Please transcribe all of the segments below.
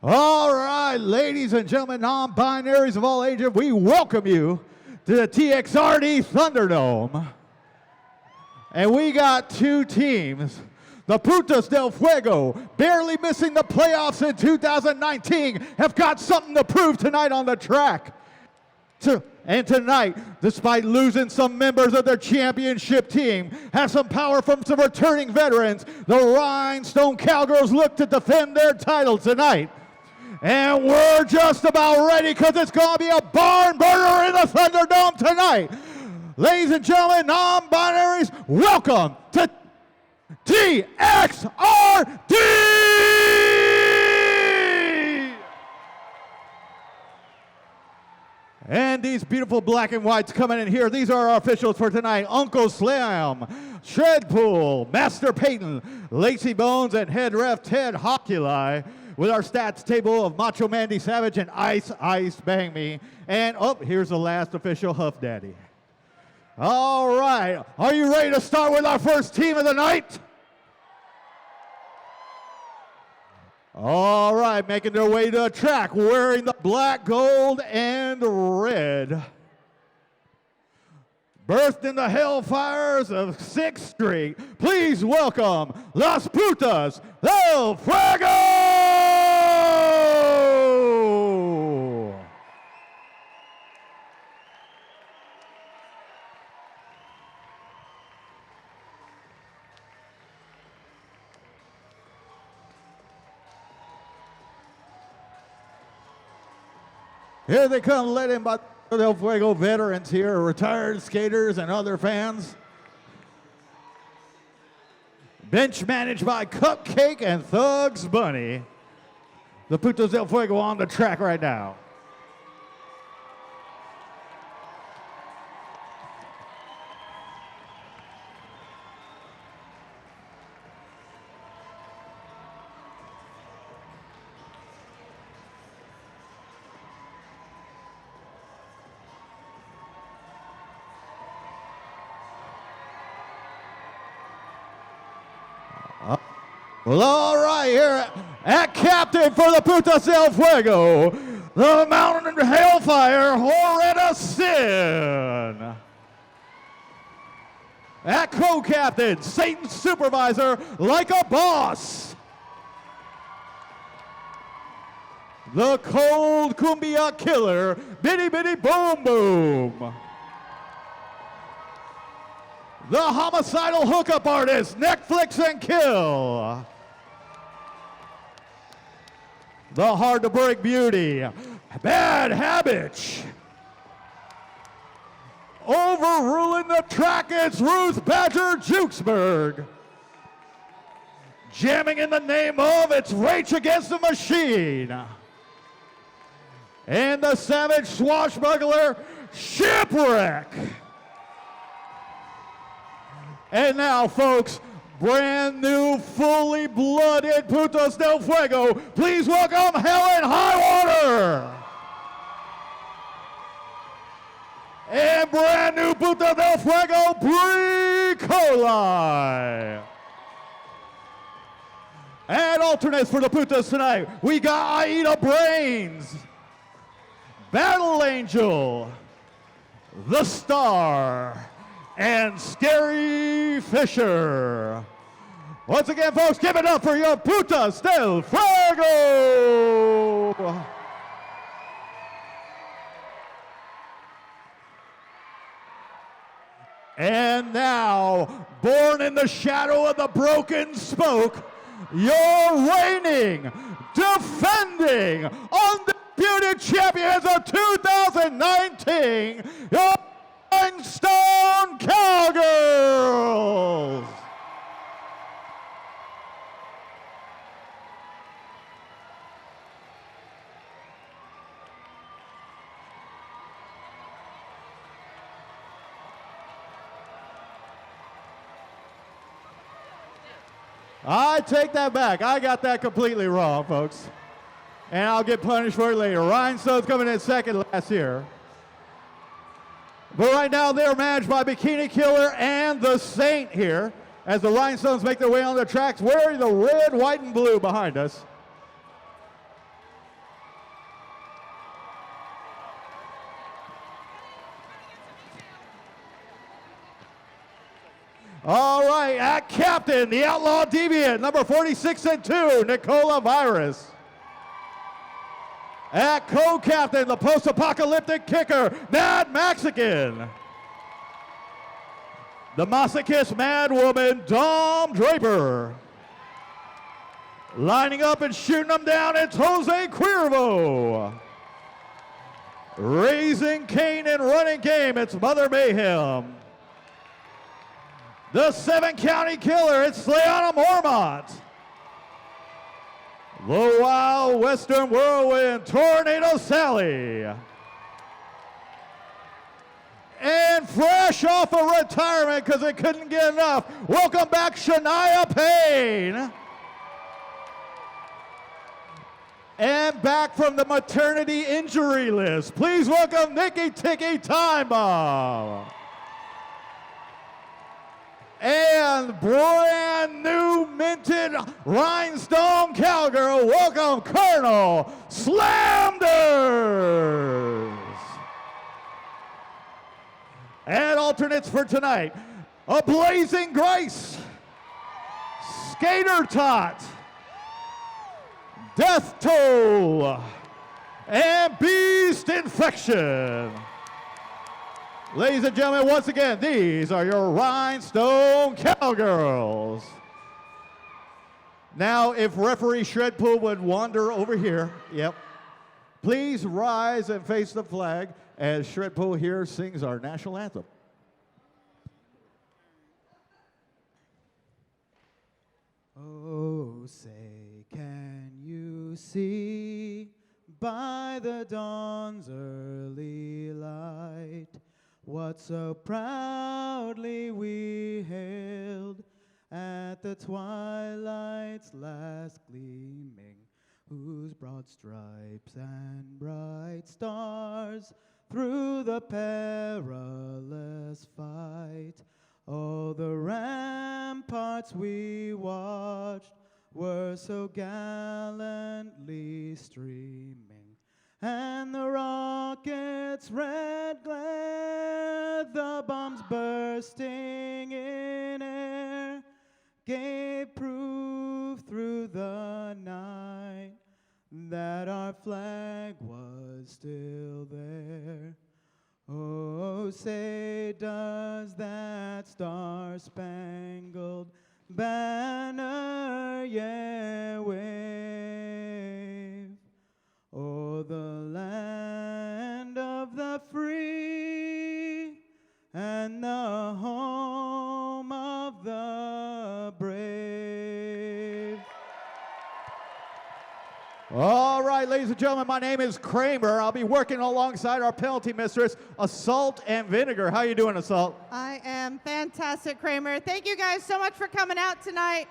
All right, ladies and gentlemen, non-binaries of all ages, we welcome you to the TXRD Thunderdome. And we got two teams. The Putas del Fuego, barely missing the playoffs in 2019, have got something to prove tonight on the track. And tonight, despite losing some members of their championship team, have some power from some returning veterans. The Rhinestone Cowgirls look to defend their title tonight. And we're just about ready because it's going to be a barn burner in the Thunderdome tonight. Ladies and gentlemen, non-binaries, welcome to TXRD! And these beautiful black and whites coming in here. These are our officials for tonight. Uncle Slam, Shredpool, Master Peyton, Lacey Bones, and head ref Ted Hoculi. With our stats table of Macho Mandy Savage and Ice Bang Me. And here's the last official, Huff Daddy. All right, are you ready to start with our first team of the night? All right, making their way to the track, wearing the black, gold, and red. Birthed in the hellfires of 6th Street, please welcome Las Putas del Fuego! Here they come, led in by Del Fuego veterans here, retired skaters and other fans. Bench managed by Cupcake and Thugs Bunny. The Putas del Fuego on the track right now. Well, all right, here at captain for the Putas del Fuego, the Mountain Hellfire, Horetta Sin. At co-captain, Satan's supervisor, like a boss. The cold cumbia killer, Bitty Bitty Boom Boom. The homicidal hookup artist, Netflix and Kill. The hard-to-break beauty, Bad Habits. Overruling the track, it's Ruth Badger Jukesberg. Jamming in the name of, it's Rage Against the Machine. And the savage swashbuckler, Shipwreck. And now, folks, brand new, fully blooded Putas del Fuego. Please welcome Hell and High Water. And brand new Putas del Fuego, Brie Colai. And alternates for the Putas tonight, we got Aida Brains, Battle Angel, The Star, and Scary Fisher. Once again, folks, give it up for your Putas del Fuego! And now, born in the shadow of the broken spoke, your reigning, defending, undisputed champions of 2019, your Rhinestone Cowgirls! I take that back. I got that completely wrong, folks. And I'll get punished for it later. Rhinestones coming in second last year. But right now they're managed by Bikini Killer and the Saint here as the Rhinestones make their way on the tracks wearing the red, white, and blue behind us. All right, at captain, the Outlaw Deviant, number 46 and 2, Nicola Virus. At co-captain, the post-apocalyptic kicker, Mad Mexican. The masochist mad woman, Dom Draper. Lining up and shooting them down, it's Jose Cuervo. Raising Cain and running game, it's Mother Mayhem. The 7-county killer, it's Slayana Mormont. The Wild Western Whirlwind, Tornado Sally. And fresh off of retirement because it couldn't get enough, welcome back Shania Payne. And back from the maternity injury list, please welcome Nikki Tiki Time Bomb. And brand new minted Rhinestone Cowgirl, welcome Colonel Slanders. And alternates for tonight, a Blazing Grace, Skater Tot, Death Toll, and Beast Infection. Ladies and gentlemen, once again, these are your Rhinestone Cowgirls. Now, if referee Shredpool would wander over here, yep, please rise and face the flag as Shredpool here sings our national anthem. Oh, say, can you see by the dawn's early light what so proudly we hailed at the twilight's last gleaming, whose broad stripes and bright stars through the perilous fight, all the ramparts we watched were so gallantly streaming, and the rocket's red glare, the bombs bursting in air, gave proof through the night that our flag was still there. Oh, say, does that star-spangled banner yet wave o'er the land of the free and the home of the brave? All right, ladies and gentlemen, my name is Kramer. I'll be working alongside our penalty mistress, Assault and Vinegar. How you doing, Assault? I am fantastic, Kramer. Thank you guys so much for coming out tonight.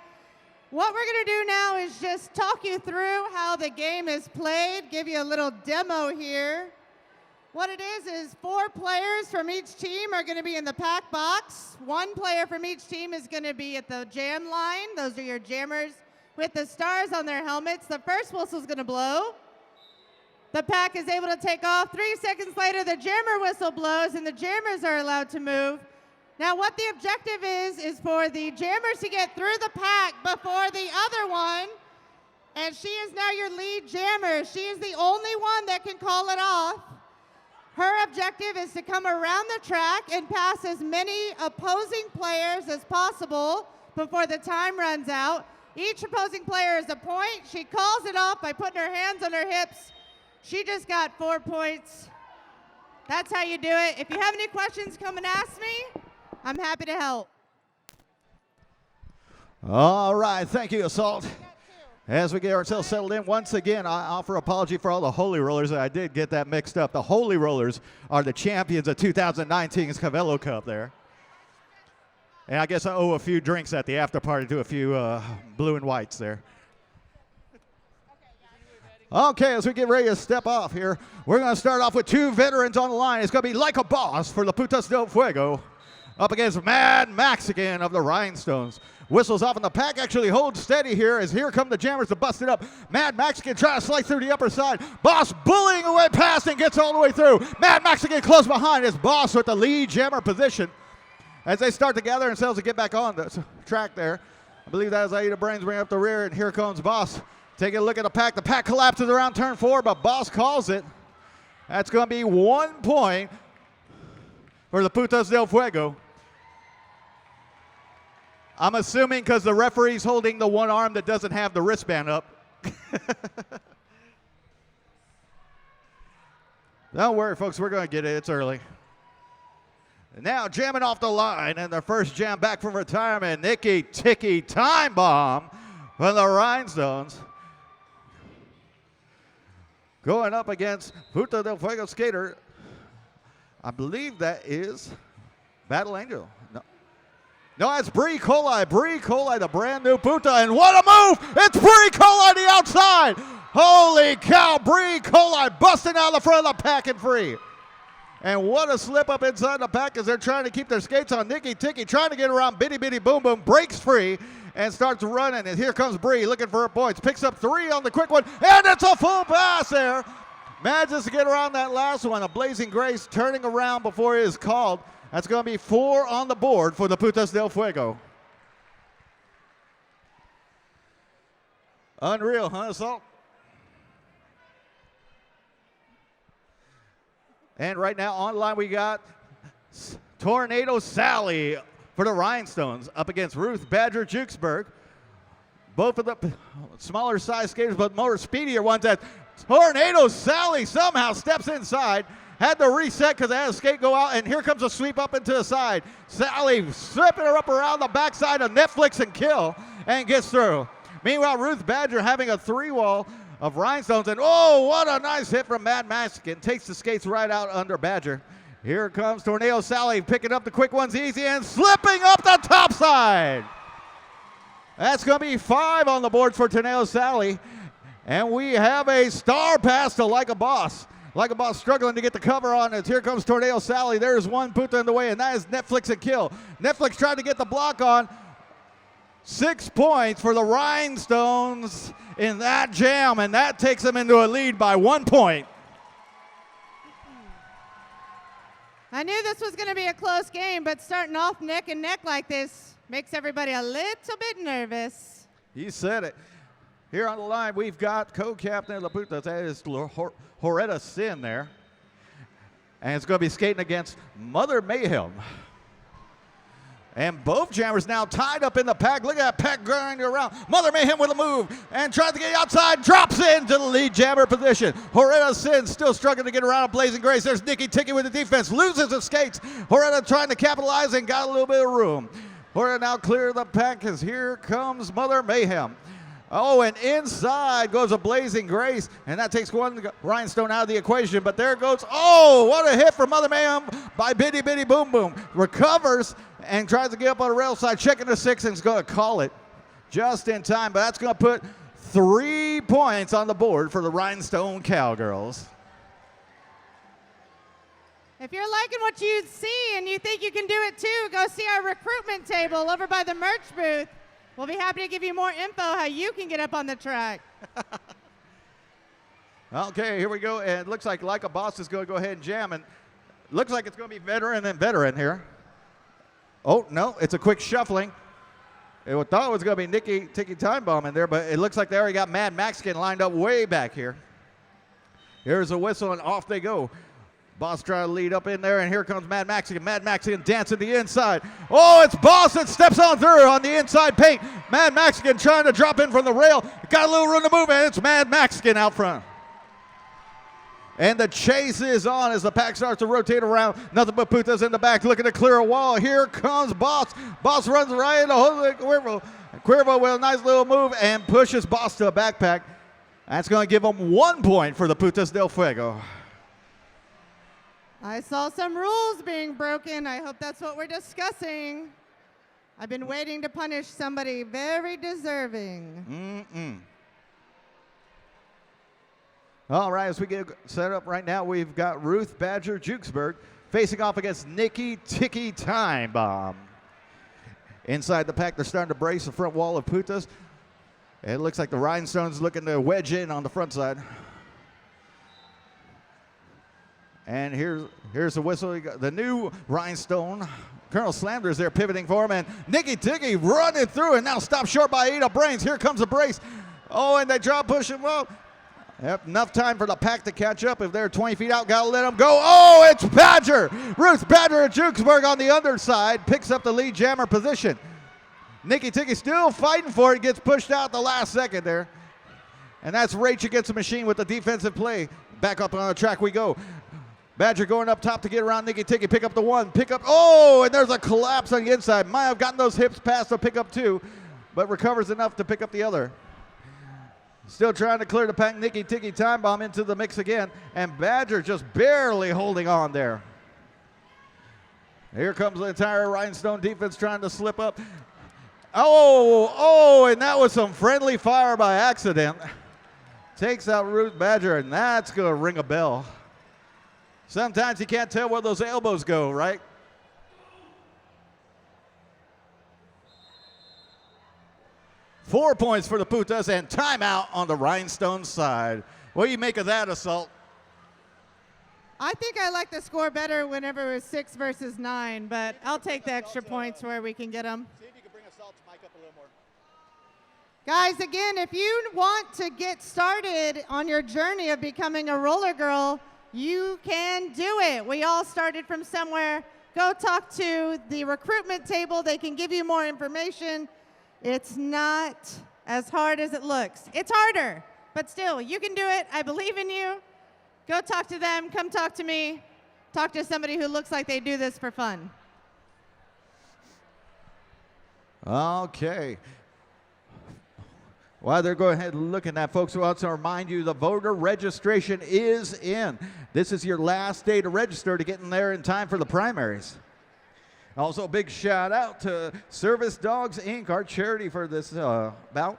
What we're going to do now is just talk you through how the game is played, give you a little demo here. What it is 4 players from each team are going to be in the pack box. 1 player from each team is going to be at the jam line. Those are your jammers with the stars on their helmets. The first whistle is going to blow. The pack is able to take off. 3 seconds later, the jammer whistle blows, and the jammers are allowed to move. Now, what the objective is for the jammers to get through the pack before the other one, and she is now your lead jammer. She is the only one that can call it off. Her objective is to come around the track and pass as many opposing players as possible before the time runs out. Each opposing player is a point. She calls it off by putting her hands on her hips. She just got 4 points. That's how you do it. If you have any questions, come and ask me. I'm happy to help. All right, thank you, Assault. As we get ourselves settled in, once again, I offer apology for all the Holy Rollers. I did get that mixed up. The Holy Rollers are the champions of 2019's Cavello Cup there. And I guess I owe a few drinks at the after party to a few blue and whites there. Okay, as we get ready to step off here, we're going to start off with 2 veterans on the line. It's going to be Like a Boss for the Putas del Fuego up against Mad Mexican of the Rhinestones. Whistles off, and the pack actually holds steady here as here come the jammers to bust it up. Mad Mexican trying to slice through the upper side. Boss bullying away past and gets all the way through. Mad Mexican close behind as Boss with the lead jammer position. as they start to gather themselves to get back on the track there. I believe that is Aida Brains bringing up the rear, and here comes Boss. Taking a look at the pack. The pack collapses around turn 4, but Boss calls it. That's going to be 1 point for the Putas del Fuego. I'm assuming because the referee's holding the one arm that doesn't have the wristband up. Don't worry, folks. We're going to get it. It's early. Now jamming off the line, and their first jam back from retirement, Nikki Ticky Time Bomb from the Rhinestones. Going up against Puta del Fuego skater. I believe that is Battle Angel. No, that's Brie Colai. Brie Colai, the brand new Puta, and what a move! It's Brie Colai the outside! Holy cow, Brie Colai busting out the front of the pack and free. And what a slip up inside the pack as they're trying to keep their skates on. Nikki Ticky trying to get around Bitty Bitty Boom Boom, breaks free and starts running. And here comes Brie looking for her points. Picks up 3 on the quick one, and it's a full pass there. Manages to get around that last one. A Blazing Grace turning around before it is called. That's going to be 4 on the board for the Putas del Fuego. Unreal, huh, Salt? And right now online we got Tornado Sally for the Rhinestones up against Ruth Badger Jukesberg. Both of the smaller size skaters, but more speedier ones. That Tornado Sally somehow steps inside. Had to reset because they had a skate go out, and here comes a sweep up into the side. Sally slipping her up around the backside of Netflix and kill and gets through. Meanwhile, Ruth Badger having a 3-wall of Rhinestones, and oh, what a nice hit from Mad Mexican. Takes the skates right out under Badger. Here comes Tornado Sally picking up the quick ones easy and slipping up the top side. That's going to be 5 on the board for Tornado Sally. And we have a star pass to Like a Boss. Like a Boss struggling to get the cover on it. Here comes Tornado Sally. There's one Puta in the way, and that is Netflix and kill. Netflix trying to get the block on. 6 points for the Rhinestones in that jam, and that takes them into a lead by 1 point. I knew this was going to be a close game, but starting off neck and neck like this makes everybody a little bit nervous. You said it. Here on the line, we've got co-captain of the Putas. That is Horetta Sin there. And it's going to be skating against Mother Mayhem. And both jammers now tied up in the pack. Look at that pack going around. Mother Mayhem with a move and tries to get outside. Drops into the lead jammer position. Horetta Sin still struggling to get around a Blazing Grace. There's Nikki Ticky with the defense. Loses the skates. Horetta trying to capitalize and got a little bit of room. Horetta now clear the pack as here comes Mother Mayhem. Oh, and inside goes a Blazing Grace, and that takes one Rhinestone out of the equation. But there goes, oh, what a hit for Mother Mayhem by Bitty Bitty Boom Boom. Recovers and tries to get up on the rail side, checking the 6, and is going to call it just in time. But that's going to put 3 points on the board for the Rhinestone Cowgirls. If you're liking what you see and you think you can do it too, go see our recruitment table over by the merch booth. We'll be happy to give you more info how you can get up on the track. Okay, here we go. And it looks like a Boss is going to go ahead and jam. And looks like it's going to be veteran and veteran here. Oh, no, it's a quick shuffling. I thought it was going to be Nikki Ticky Time Bomb in there, but it looks like they already got Mad Mexican lined up way back here. Here's a whistle, and off they go. Boss trying to lead up in there, and here comes Mad Mexican. Mad Mexican dancing the inside. Oh, it's Boss that steps on through on the inside paint. Mad Mexican trying to drop in from the rail. Got a little room to move, and it's Mad Mexican out front. And the chase is on as the pack starts to rotate around. Nothing but Putas in the back looking to clear a wall. Here comes Boss. Boss runs right into Cuervo. Cuervo with a nice little move and pushes Boss to a backpack. That's going to give them 1 point for the Putas del Fuego. I saw some rules being broken. I hope that's what we're discussing. I've been waiting to punish somebody very deserving. All right, as we get set up right now, we've got Ruth Badger Jukesberg facing off against Nikki Ticky Time Bomb. Inside the pack, they're starting to brace the front wall of Putas. It looks like the Rhinestones looking to wedge in on the front side. And here's the whistle. The new Rhinestone Colonel Slanders there pivoting for him, and Nikki Tiggy running through, and now stopped short by Ada Brains. Here comes a brace. Oh, and they drop push him up. Yep, enough time for the pack to catch up. If they're 20 feet out, gotta let them go. Oh, it's Badger. Ruth Badger at Jukesburg on the underside picks up the lead jammer position. Nikki Tiggy still fighting for it, gets pushed out the last second there. And that's Rach against the machine with the defensive play. Back up on the track we go. Badger going up top to get around Nikki Tiggy. Pick up the one, pick up, oh, and there's a collapse on the inside. Might have gotten those hips past to pick up two, but recovers enough to pick up the other. Still trying to clear the pack. Nikki Tiggy time bomb into the mix again, and Badger just barely holding on there. Here comes the entire Rhinestone defense trying to slip up. Oh, and that was some friendly fire by accident. Takes out Ruth Badger, and that's going to ring a bell. Sometimes you can't tell where those elbows go, right? Four points for the Putas and timeout on the Rhinestone side. What do you make of that, Assault? I think I like the score better whenever it was 6 versus 9, but I'll take the extra points where we can get them. See if you can bring Assault's mic up a little more. Guys, again, if you want to get started on your journey of becoming a roller girl, you can do it. We all started from somewhere. Go talk to the recruitment table. They can give you more information. It's not as hard as it looks. It's harder, but still, you can do it. I believe in you. Go talk to them. Come talk to me. Talk to somebody who looks like they do this for fun. Okay. While they're going ahead and looking at, folks, we want to remind you the voter registration is in. This is your last day to register to get in there in time for the primaries. Also, a big shout out to Service Dogs Inc., our charity for this bout.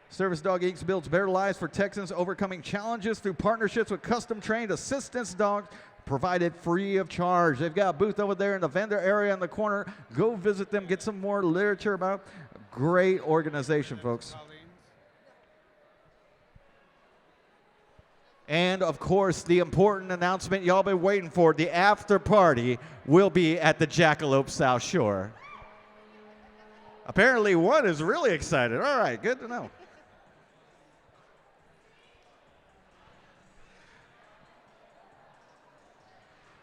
Service Dog Inc. builds better lives for Texans, overcoming challenges through partnerships with custom-trained assistance dogs provided free of charge. They've got a booth over there in the vendor area in the corner. Go visit them, get some more literature about. Great organization, folks. And, of course, the important announcement y'all been waiting for, the after party will be at the Jackalope South Shore. Apparently one is really excited. All right, good to know.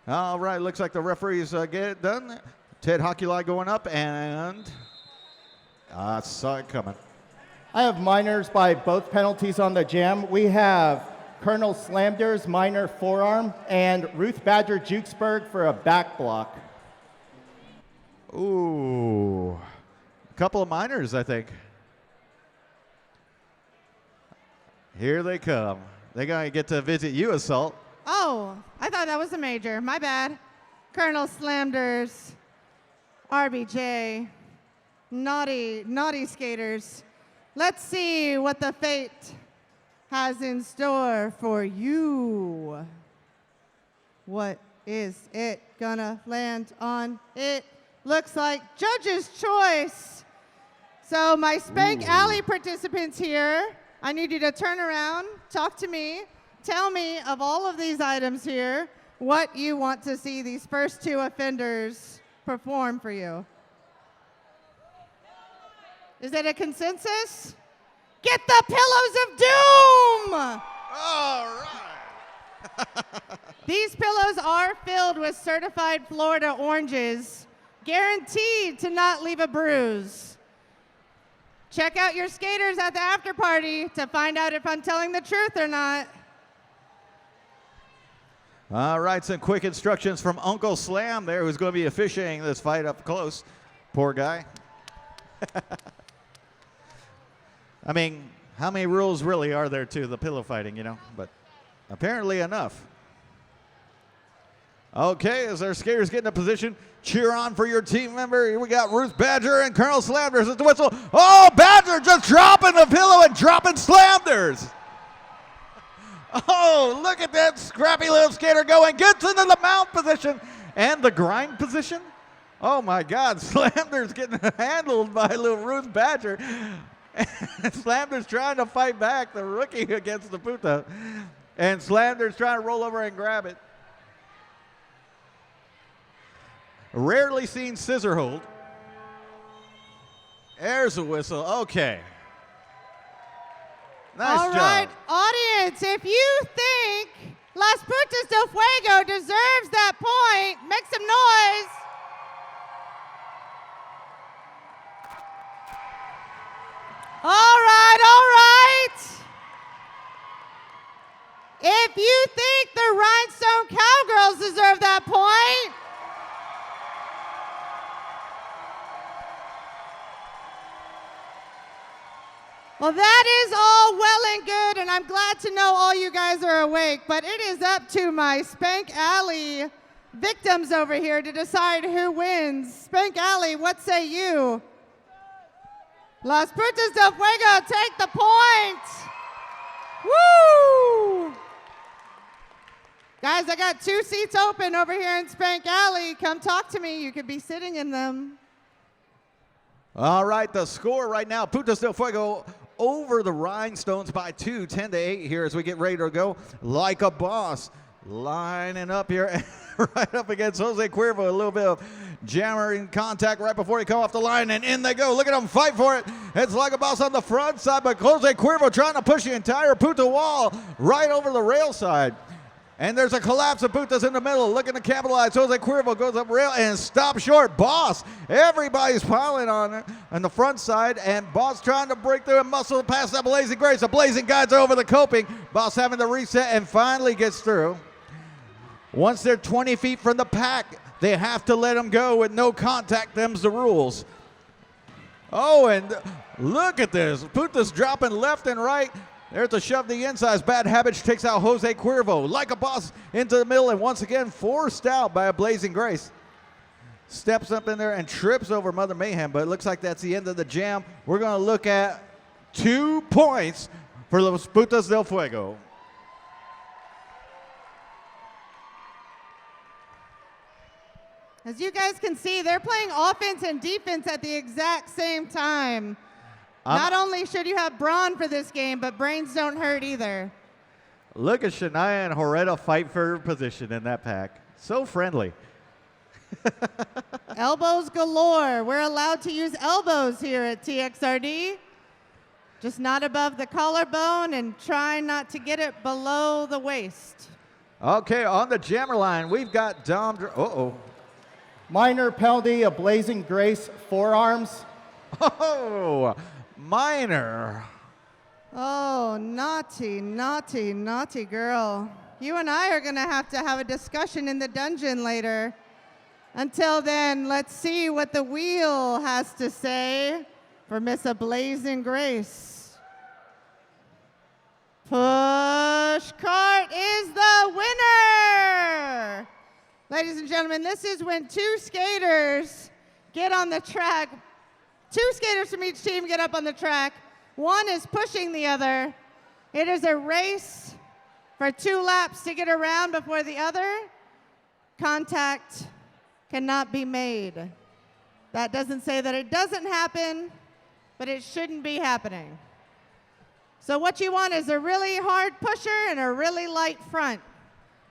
All right, looks like the referees get it done. Ted Hockey going up, and I saw it coming. I have minors by both penalties on the jam. We have Colonel Slamders, minor forearm, and Ruth Badger Jukesburg for a back block. Ooh, a couple of minors, I think. Here they come. They're going to get to visit you, Assault. Oh, I thought that was a major. My bad. Colonel Slamders, RBJ, naughty skaters. Let's see what the fate has in store for you. What is it gonna land on? It looks like judge's choice. So my Spank Alley participants here, I need you to turn around, talk to me, tell me of all of these items here, what you want to see these first two offenders perform for you. Is it a consensus? Get the pillows of doom! All right. These pillows are filled with certified Florida oranges, guaranteed to not leave a bruise. Check out your skaters at the after party to find out if I'm telling the truth or not. All right, some quick instructions from Uncle Slam there, who's going to be officiating this fight up close. Poor guy. I mean, how many rules really are there to the pillow fighting, you know? But apparently enough. Okay, as our skaters get in a position, cheer on for your team member. Here we got Ruth Badger and Colonel Slamders at the whistle. Oh, Badger just dropping the pillow and dropping Slamders. Oh, look at that scrappy little skater going. Gets into the mount position and the grind position. Oh, my God. Slamders getting handled by little Ruth Badger. And Slamders trying to fight back, the rookie against the Puta. And Slamders trying to roll over and grab it. Rarely seen scissor hold. There's a whistle. Okay. Nice All job. right, audience, if you think Las Putas del Fuego deserves that point, make some noise. All right. If you think the Rhinestone Cowgirls deserve that point, well, that is all well and good, and I'm glad to know all you guys are awake, but it is up to my Spank Alley victims over here to decide who wins. Spank Alley, what say you? Las Putas del Fuego take the point. Woo! Guys, I got 2 seats open over here in Spank Alley. Come talk to me. You could be sitting in them. All right, the score right now, Putas del Fuego over the Rhinestones by 2, 10-8 here as we get ready to go. Like a boss, lining up here right up against Jose Cuervo. A little bit of jammer in contact right before he come off the line, and in they go. Look at them fight for it. It's like a boss on the front side, but Jose Cuervo trying to push the entire Puta wall right over the rail side. And there's a collapse of Putas in the middle, looking to capitalize. Jose Cuervo goes up rail and stops short. Boss, everybody's piling on the front side, and Boss trying to break through and muscle past that Blazing Grace. The Blazing Guides are over the coping. Boss having to reset and finally gets through. Once they're 20 feet from the pack, they have to let them go with no contact. Them's the rules. Oh, and look at this. Putas dropping left and right. There's a shove the inside. Bad Habits takes out Jose Cuervo. Like a boss into the middle, and once again forced out by a Blazing Grace. Steps up in there and trips over Mother Mayhem, but it looks like that's the end of the jam. We're going to look at 2 points for Los Putas del Fuego. As you guys can see, they're playing offense and defense at the exact same time. Not only should you have brawn for this game, but brains don't hurt either. Look at Shania and Horetta fight for position in that pack. So friendly. Elbows galore. We're allowed to use elbows here at TXRD. Just not above the collarbone and try not to get it below the waist. Okay, on the jammer line, we've got Dom. Uh-oh. Minor penalty, a Blazing Grace forearms. Oh, minor. Oh, naughty, naughty, naughty girl. You and I are going to have a discussion in the dungeon later. Until then, let's see what the wheel has to say for Miss A Blazing Grace. Push cart is the winner! Ladies and gentlemen, this is when 2 skaters get on the track. 2 skaters from each team get up on the track. One is pushing the other. It is a race for 2 laps to get around before the other. Contact cannot be made. That doesn't say that it doesn't happen, but it shouldn't be happening. So what you want is a really hard pusher and a really light front.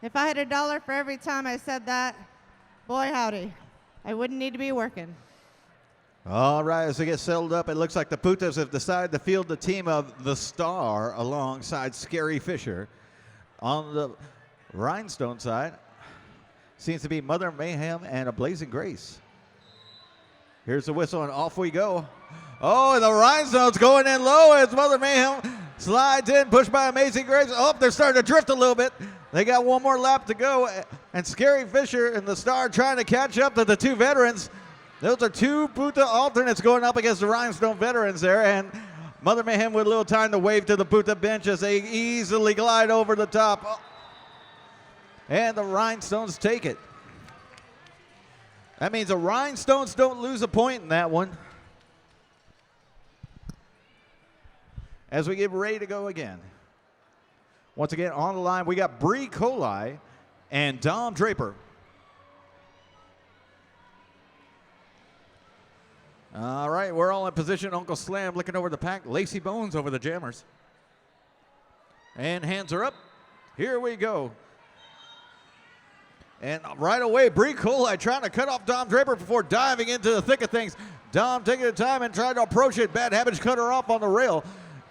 If I had $1 for every time I said that, boy howdy, I wouldn't need to be working. All right, as they get settled up, it looks like the Putas have decided to field the team of the Star alongside Scary Fisher. On the Rhinestone side, seems to be Mother Mayhem and a Blazing Grace. Here's the whistle, and off we go. Oh, and the Rhinestones going in low as Mother Mayhem slides in, pushed by Amazing Grace. Oh, they're starting to drift a little bit. They got 1 more lap to go, and Scary Fisher and the Star trying to catch up to the 2 veterans. Those are 2 Puta alternates going up against the Rhinestone veterans there, and Mother Mayhem with a little time to wave to the Puta bench as they easily glide over the top. Oh. And the Rhinestones take it. That means the Rhinestones don't lose a point in that one. As we get ready to go again. Once again, on the line, we got Bree Colai and Dom Draper. All right, we're all in position. Uncle Slam looking over the pack. Lacey Bones over the jammers. And hands are up. Here we go. And right away, Brie Coley trying to cut off Dom Draper before diving into the thick of things. Dom taking the time and trying to approach it. Bad Habits cut her off on the rail.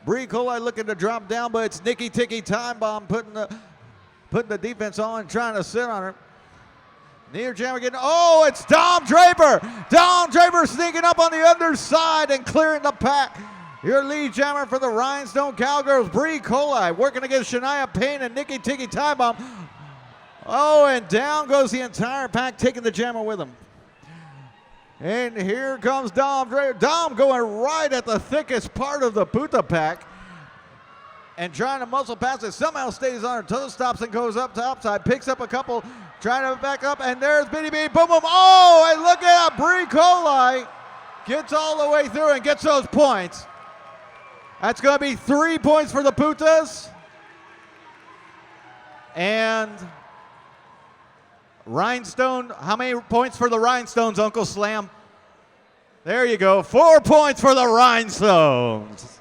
Brie Coley looking to drop down, but it's Nikki Ticky Time Bomb putting the defense on, trying to sit on her. Near jam again. Oh, it's Dom Draper. Dom Draper sneaking up on the underside and clearing the pack. Your lead jammer for the Rhinestone Cowgirls, Brie Coley, working against Shania Payne and Nikki Ticky Time Bomb. Oh, and down goes the entire pack, taking the jammer with him. And here comes Dom Draper. Dom going right at the thickest part of the Puta pack and trying to muscle past it. Somehow stays on her toes, stops and goes up topside, picks up a couple, trying to back up, and there's Bitty Bitty Boom Boom. Oh, and look at Brie Coley. Gets all the way through and gets those points. That's going to be 3 points for the Putas. And Rhinestone, how many points for the Rhinestones, Uncle Slam? There you go, 4 points for the Rhinestones.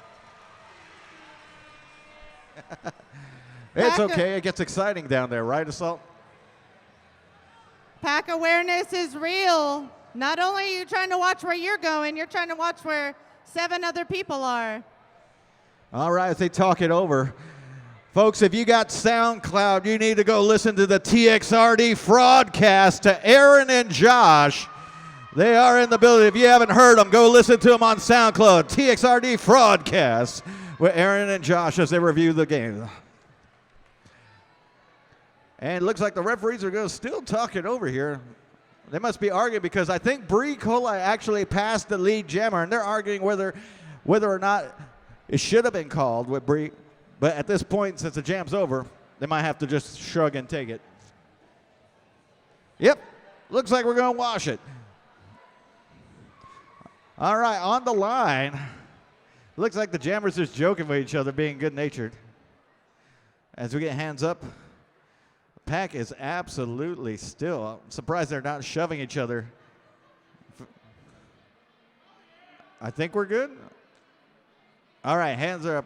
It's okay, it gets exciting down there, right, Assault? Pack awareness is real. Not only are you trying to watch where you're going, you're trying to watch where 7 other people are. All right, as they talk it over. Folks, if you got SoundCloud, you need to go listen to the TXRD Fraudcast to Aaron and Josh. They are in the building. If you haven't heard them, go listen to them on SoundCloud. TXRD Fraudcast with Aaron and Josh as they review the game. And it looks like the referees are going to still talk it over here. They must be arguing because I think Brie Coley actually passed the lead jammer, and they're arguing whether or not it should have been called with Brie. But at this point, since the jam's over, they might have to just shrug and take it. Yep, looks like we're going to wash it. All right, on the line. Looks like the jammers just joking with each other, being good-natured. As we get hands up, the pack is absolutely still. I'm surprised they're not shoving each other. I think we're good. All right, hands are up.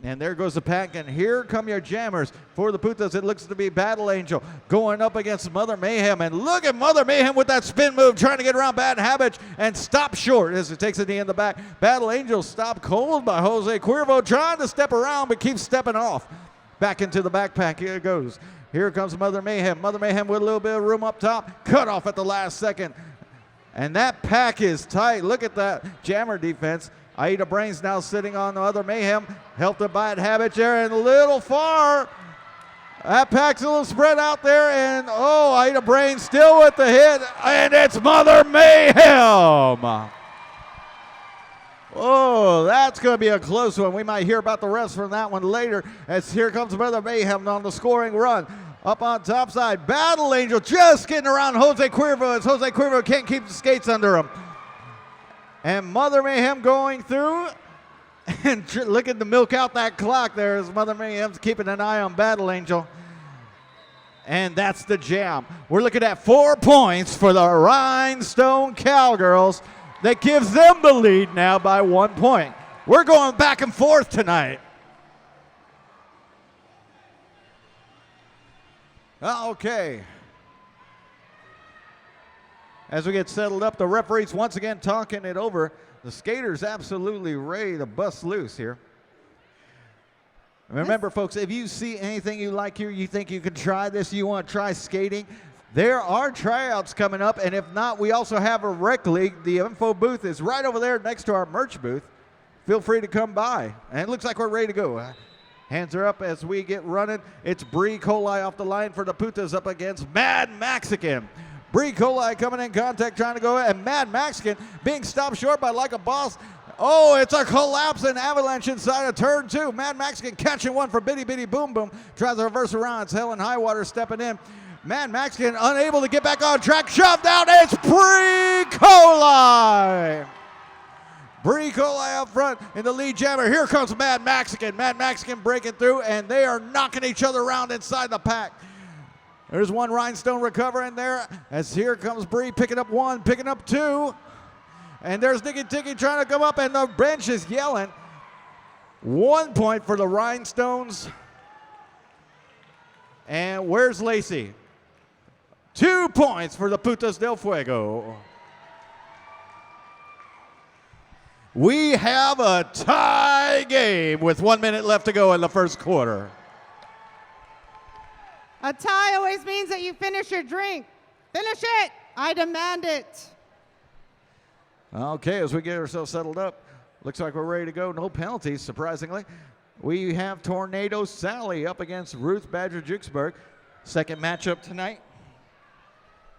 And there goes the pack, and here come your jammers. For the Putas, it looks to be Battle Angel going up against Mother Mayhem. And look at Mother Mayhem with that spin move, trying to get around Bad Habit and stop short as it takes a knee in the back. Battle Angel stopped cold by Jose Cuervo, trying to step around, but keeps stepping off. Back into the backpack, here it goes. Here comes Mother Mayhem. Mother Mayhem with a little bit of room up top. Cut off at the last second. And that pack is tight. Look at that jammer defense. Aida Brains now sitting on the other Mayhem. Helped to Bad Habit there and a little far. That pack's a little spread out there. And oh, Aida Brains still with the hit. And it's Mother Mayhem. Oh, that's going to be a close one. We might hear about the rest from that one later. As here comes Mother Mayhem on the scoring run. Up on top side. Battle Angel just getting around Jose Cuervo as Jose Cuervo can't keep the skates under him. And Mother Mayhem going through and looking to milk out that clock there as Mother Mayhem's keeping an eye on Battle Angel. And that's the jam. We're looking at 4 points for the Rhinestone Cowgirls. That gives them the lead now by 1 point. We're going back and forth tonight. Okay. As we get settled up, the referees once again talking it over. The skaters absolutely ready to bust loose here. Remember, folks, if you see anything you like here, you think you can try this, you want to try skating, there are tryouts coming up, and if not, we also have a rec league. The info booth is right over there next to our merch booth. Feel free to come by. And it looks like we're ready to go. Hands are up as we get running. It's Brie Coley off the line for the Putas up against Mad Mexican. Brie Coley coming in contact, trying to go, and Mad Mexican being stopped short by Like a Boss. Oh, it's a collapse and avalanche inside of turn 2. Mad Mexican catching one for Bitty Bitty Boom Boom. Tries to reverse around. It's Helen Highwater stepping in. Mad Mexican unable to get back on track. Shoved out. It's Brie Coley. Brie Coley up front in the lead jammer. Here comes Mad Mexican. Mad Mexican breaking through, and they are knocking each other around inside the pack. There's one Rhinestone recovering there as here comes Brie picking up 1, picking up 2. And there's Nicky Ticky trying to come up, and the bench is yelling. 1 point for the Rhinestones. And where's Lacey? 2 points for the Putas del Fuego. We have a tie game with 1 minute left to go in the first quarter. A tie always means that you finish your drink. Finish it. I demand it. Okay, as we get ourselves settled up, looks like we're ready to go. No penalties, surprisingly. We have Tornado Sally up against Ruth Badger Juxburg. Second matchup tonight.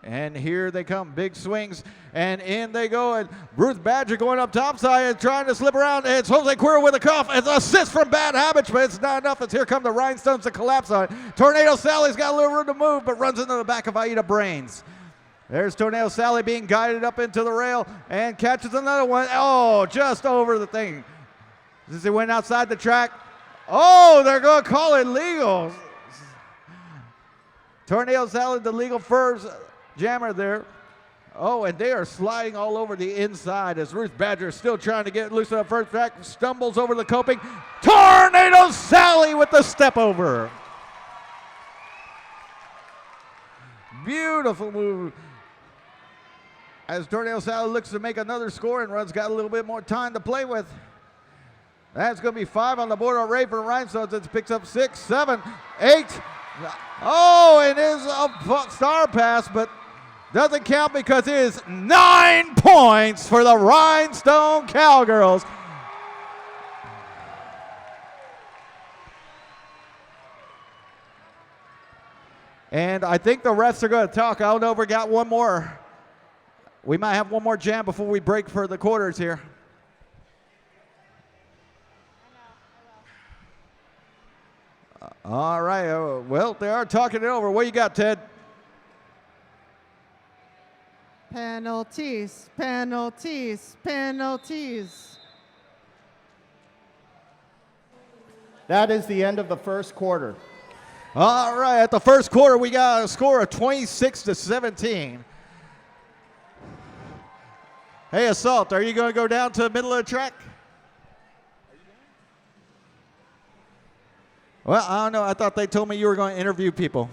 And here they come, big swings, and in they go. And Ruth Badger going up topside and trying to slip around. And it's Jose Queer with a cuff. It's an assist from Bad Habits, but it's not enough. It's here come the Rhinestones to collapse on it. Tornado Sally's got a little room to move, but runs into the back of Aida Brains. There's Tornado Sally being guided up into the rail and catches another one. Oh, just over the thing. As he went outside the track. Oh, they're going to call it legal. Tornado Sally, the legal first jammer there. Oh, and they are sliding all over the inside as Ruth Badger is still trying to get loose on the first track. Stumbles over the coping. Tornado Sally with the step over. Beautiful move. As Tornado Sally looks to make another score and runs, got a little bit more time to play with. That's going to be 5 on the board already for Rhinestones. It picks up 6, 7, 8. Oh, it is a star pass, but doesn't count because it is 9 points for the Rhinestone Cowgirls. And I think the refs are going to talk. I don't know if we got one more. We might have one more jam before we break for the quarters here. All right. Well, they are talking it over. What you got, Ted? Penalties, penalties, penalties. That is the end of the first quarter. All right, at the first quarter, we got a score of 26-17. Hey, Assault, are you going to go down to the middle of the track? Well, I don't know. I thought they told me you were going to interview people.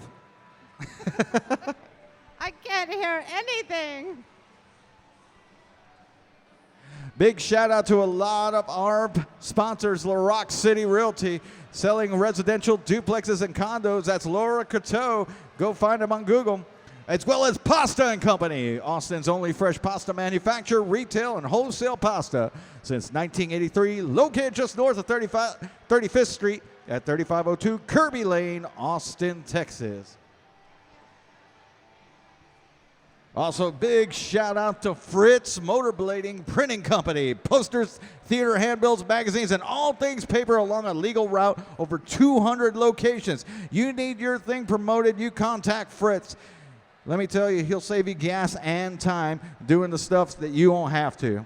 I can't hear anything. Big shout out to a lot of our sponsors, La Rock City Realty, selling residential duplexes and condos. That's Laura Coteau. Go find them on Google. As well as Pasta and Company, Austin's only fresh pasta manufacturer, retail, and wholesale pasta since 1983, located just north of 35th Street at 3502 Kirby Lane, Austin, Texas. Also, big shout out to Fritz Motorblading Printing Company. Posters, theater handbills, magazines, and all things paper along a legal route. Over 200 locations. You need your thing promoted, you contact Fritz. Let me tell you, he'll save you gas and time doing the stuff that you won't have to.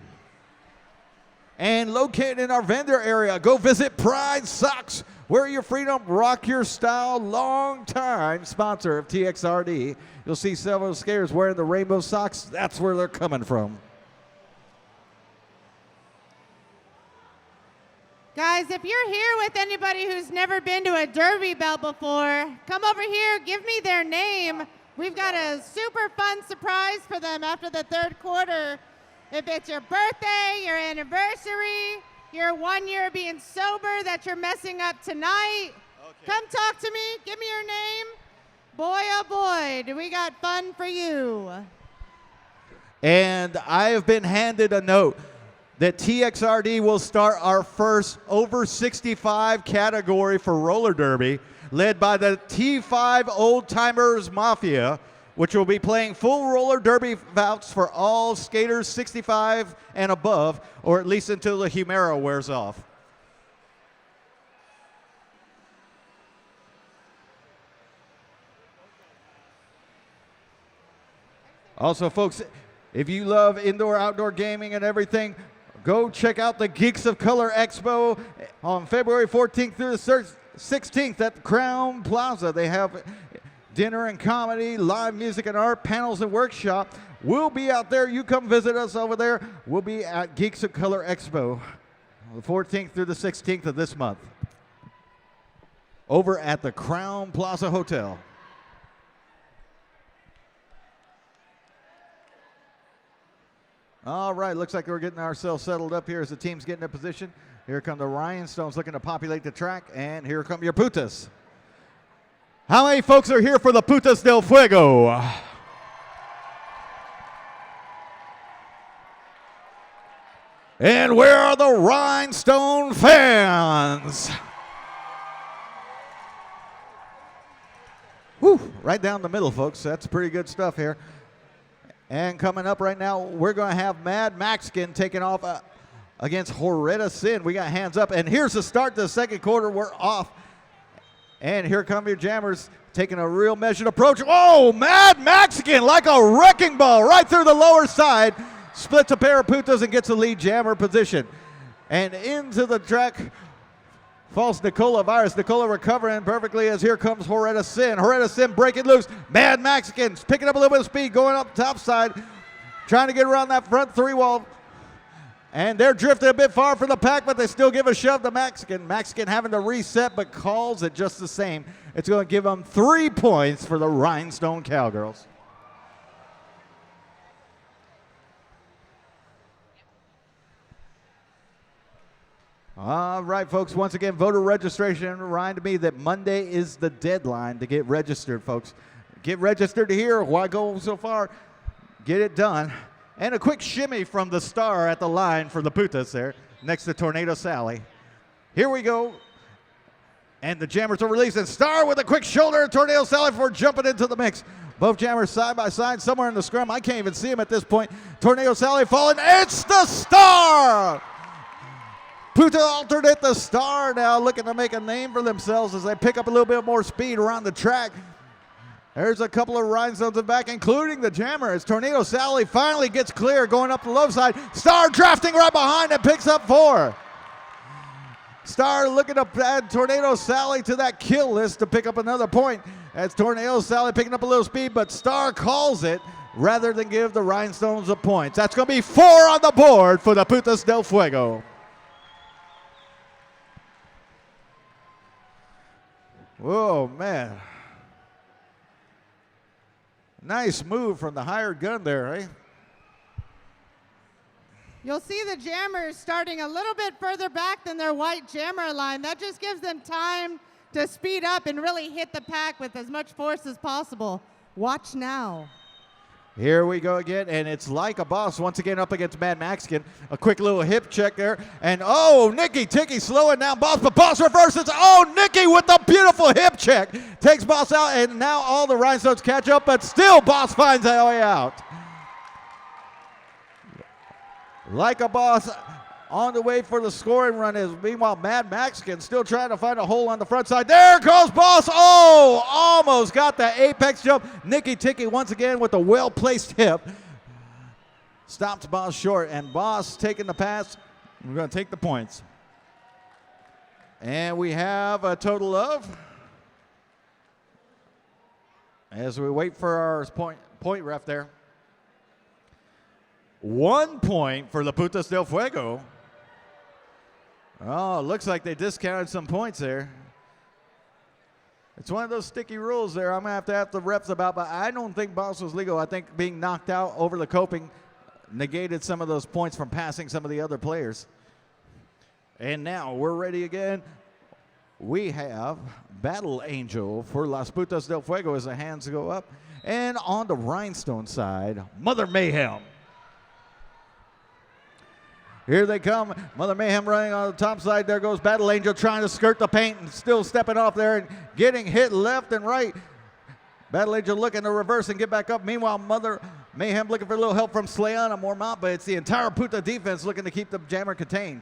And located in our vendor area, go visit Pride Socks. Wear your freedom, rock your style. Long-time sponsor of TXRD. You'll see several skaters wearing the rainbow socks. That's where they're coming from. Guys, if you're here with anybody who's never been to a derby belt before, come over here, give me their name. We've got a super fun surprise for them after the third quarter. If it's your birthday, your anniversary, your 1 year being sober that you're messing up tonight, come talk to me, give me your name. Boy, oh boy, do we got fun for you. And I have been handed a note that TXRD will start our first over 65 category for roller derby, led by the T5 Old Timers Mafia, which will be playing full roller derby bouts for all skaters 65 and above, or at least until the Humero wears off. Also, folks, if you love indoor-outdoor gaming and everything, go check out the Geeks of Color Expo on February 14th through the 16th at the Crown Plaza. They have dinner and comedy, live music and art, panels and workshop. We'll be out there. You come visit us over there. We'll be at Geeks of Color Expo, the 14th through the 16th of this month. over at the Crown Plaza Hotel. All right, looks like we're getting ourselves settled up here as the team's getting in position. Here come the Rhinestones looking to populate the track, and here come your Putas. How many folks are here for the Putas del Fuego? And where are the Rhinestone fans? Whew, right down the middle, folks. That's pretty good stuff here. And coming up right now, we're going to have Mad Mexican taking off against Horreta Sin. We got hands up, and here's the start to the second quarter. We're off. And here come your jammers taking a real measured approach. Oh, Mad Mexican like a wrecking ball right through the lower side. Splits a pair of Putas and gets the lead jammer position. And into the track falls Nicola Virus. Nicola recovering perfectly as here comes Horreta Sin. Horreta Sin breaking loose. Mad Mexicans picking up a little bit of speed, going up top side, trying to get around that front three wall. And they're drifting a bit far from the pack, but they still give a shove to Mexican. Mexican having to reset, but calls it just the same. It's going to give them 3 points for the Rhinestone Cowgirls. All right, folks, once again, voter registration reminded me that Monday is the deadline to get registered, folks. Get registered here. Why go so far? Get it done. And a quick shimmy from the star at the line for the Putas there, next to Tornado Sally. Here we go. And the jammers are released. And Star with a quick shoulder, Tornado Sally for jumping into the mix. Both jammers side by side, somewhere in the scrum. I can't even see him at this point. Tornado Sally falling. It's the Star! Puta alternate the Star now looking to make a name for themselves as they pick up a little bit more speed around the track. There's a couple of Rhinestones in back, including the jammer, as Tornado Sally finally gets clear going up the low side. Star drafting right behind and picks up 4. Star looking to add Tornado Sally to that kill list to pick up another point. As Tornado Sally picking up a little speed, but Star calls it rather than give the Rhinestones a point. That's going to be 4 on the board for the Putas del Fuego. Whoa, man. Nice move from the hired gun there, eh? You'll see the jammers starting a little bit further back than their white jammer line. That just gives them time to speed up and really hit the pack with as much force as possible. Watch now. Here we go again, and it's like a boss once again up against Mad Mexican. A quick little hip check there, and oh, Nikki Ticky slowing down Boss, but Boss reverses. Oh, Nikki with the beautiful hip check. Takes Boss out, and now all the Rhinestones catch up, but still Boss finds a way out. Like a boss on the way for the scoring run is meanwhile Mad Mexican still trying to find a hole on the front side. There goes Boss. Oh, almost got the apex jump. Nikki Ticky once again with a well-placed hip. Stops Boss short, and Boss taking the pass. We're going to take the points. And we have a total of, as we wait for our point ref there, 1 point for the Putas del Fuego. Oh, looks like they discounted some points there. It's one of those sticky rules there I'm going to have the reps about, but I don't think Boss was legal. I think being knocked out over the coping negated some of those points from passing some of the other players. And now we're ready again. We have Battle Angel for Las Putas del Fuego as the hands go up. And on the Rhinestone side, Mother Mayhem. Here they come. Mother Mayhem running on the top side. There goes Battle Angel trying to skirt the paint and still stepping off there and getting hit left and right. Battle Angel looking to reverse and get back up. Meanwhile, Mother Mayhem looking for a little help from Slayana Mormont, but it's the entire Puta defense looking to keep the jammer contained.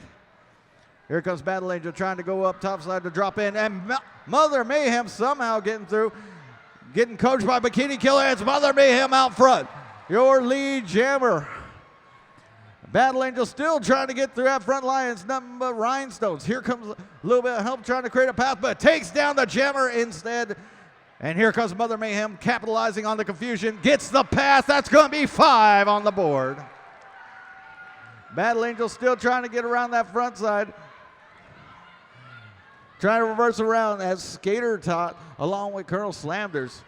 Here comes Battle Angel trying to go up top side to drop in, and Mother Mayhem somehow getting through. Getting coached by Bikini Killer. It's Mother Mayhem out front. Your lead jammer. Battle Angel still trying to get through that front line. It's nothing but Rhinestones. Here comes a little bit of help trying to create a path, but takes down the jammer instead. And here comes Mother Mayhem capitalizing on the confusion. Gets the pass. That's going to be 5 on the board. Battle Angel still trying to get around that front side. trying to reverse around as Skater Tot, along with Colonel Slamders,